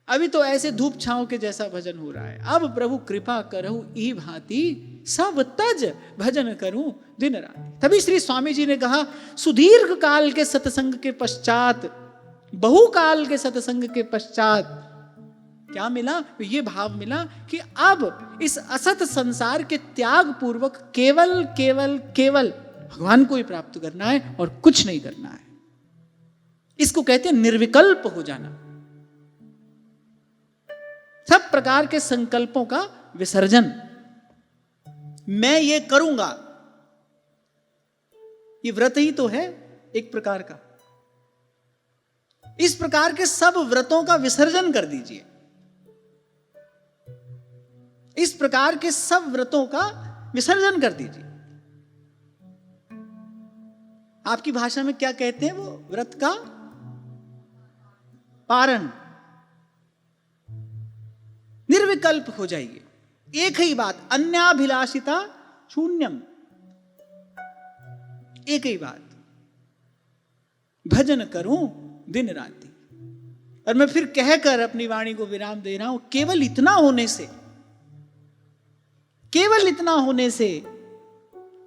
Speaker 1: अभी तो ऐसे धूप छांव के जैसा भजन हो रहा है। अब प्रभु कृपा करहु इही भांति, सब तज भजन करूं दिन रात। तभी श्री स्वामी जी ने कहा, सुदीर्घ काल के सत्संग के पश्चात, बहुकाल के सत्संग के पश्चात क्या मिला? ये भाव मिला कि अब इस असत संसार के त्याग पूर्वक केवल केवल केवल भगवान को ही प्राप्त करना है और कुछ नहीं करना है। इसको कहते हैं निर्विकल्प हो जाना, सब प्रकार के संकल्पों का विसर्जन। मैं ये करूंगा, ये व्रत ही तो है एक प्रकार का। इस प्रकार के सब व्रतों का विसर्जन कर दीजिए। इस प्रकार के सब व्रतों का विसर्जन कर दीजिए। आपकी भाषा में क्या कहते हैं वो व्रत का? पारण। निर्विकल्प हो जाइए, एक ही बात, अन्याभिलाषिता शून्यम, एक ही बात, भजन करूं दिन राति। और मैं फिर कहकर अपनी वाणी को विराम दे रहा हूं, केवल इतना होने से, केवल इतना होने से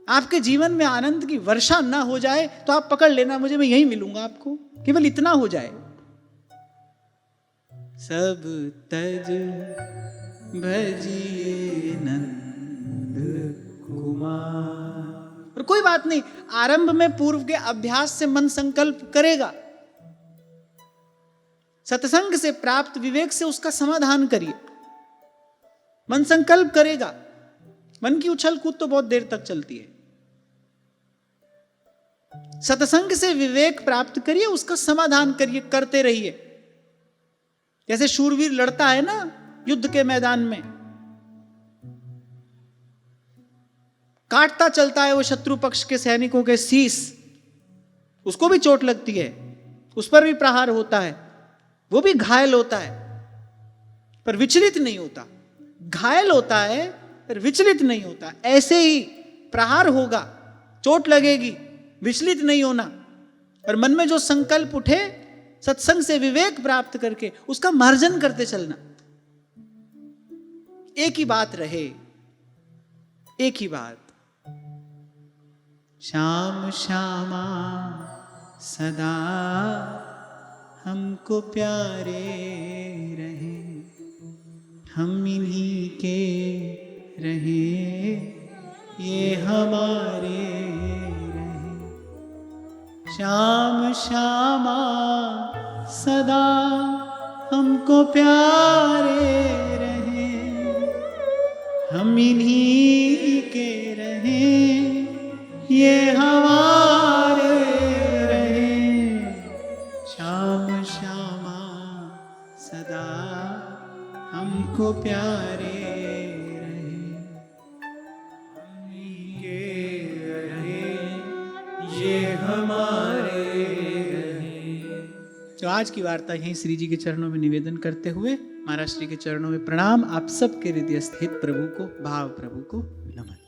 Speaker 1: आपके जीवन में आनंद की वर्षा ना हो जाए तो आप पकड़ लेना मुझे, मैं यहीं मिलूंगा आपको। केवल इतना हो जाए,
Speaker 2: सब तज भजिए नंद कुमार।
Speaker 1: और कोई बात नहीं, आरंभ में पूर्व के अभ्यास से मन संकल्प करेगा, सत्संग से प्राप्त विवेक से उसका समाधान करिए। मन संकल्प करेगा, मन की उछल कूद तो बहुत देर तक चलती है। सत्संग से विवेक प्राप्त करिए, उसका समाधान करिए, करते रहिए। जैसे शूरवीर लड़ता है ना युद्ध के मैदान में, काटता चलता है वो शत्रु पक्ष के सैनिकों के शीश, उसको भी चोट लगती है, उस पर भी प्रहार होता है, वो भी घायल होता है, पर विचलित नहीं होता। घायल होता है पर विचलित नहीं होता। ऐसे ही प्रहार होगा, चोट लगेगी, विचलित नहीं होना। और मन में जो संकल्प उठे, सत्संग से विवेक प्राप्त करके उसका मार्जन करते चलना। एक ही बात रहे, एक ही बात,
Speaker 2: श्याम श्यामा सदा हमको प्यारे रहे, हम इन्हीं के रहे, ये हमारे रहे। श्याम श्यामा सदा हमको प्यारे रहे, हम इन्हीं के रहे, ये हमारे रहे। श्याम श्यामा सदा हमको प्यारे रहे, हम इनके रहे, ये हमारे रहे।
Speaker 1: तो आज की वार्ता यहीं श्री जी के चरणों में निवेदन करते हुए महाराज श्री के चरणों में प्रणाम। आप सबके हृदय स्थित प्रभु को, भाव प्रभु को नमन।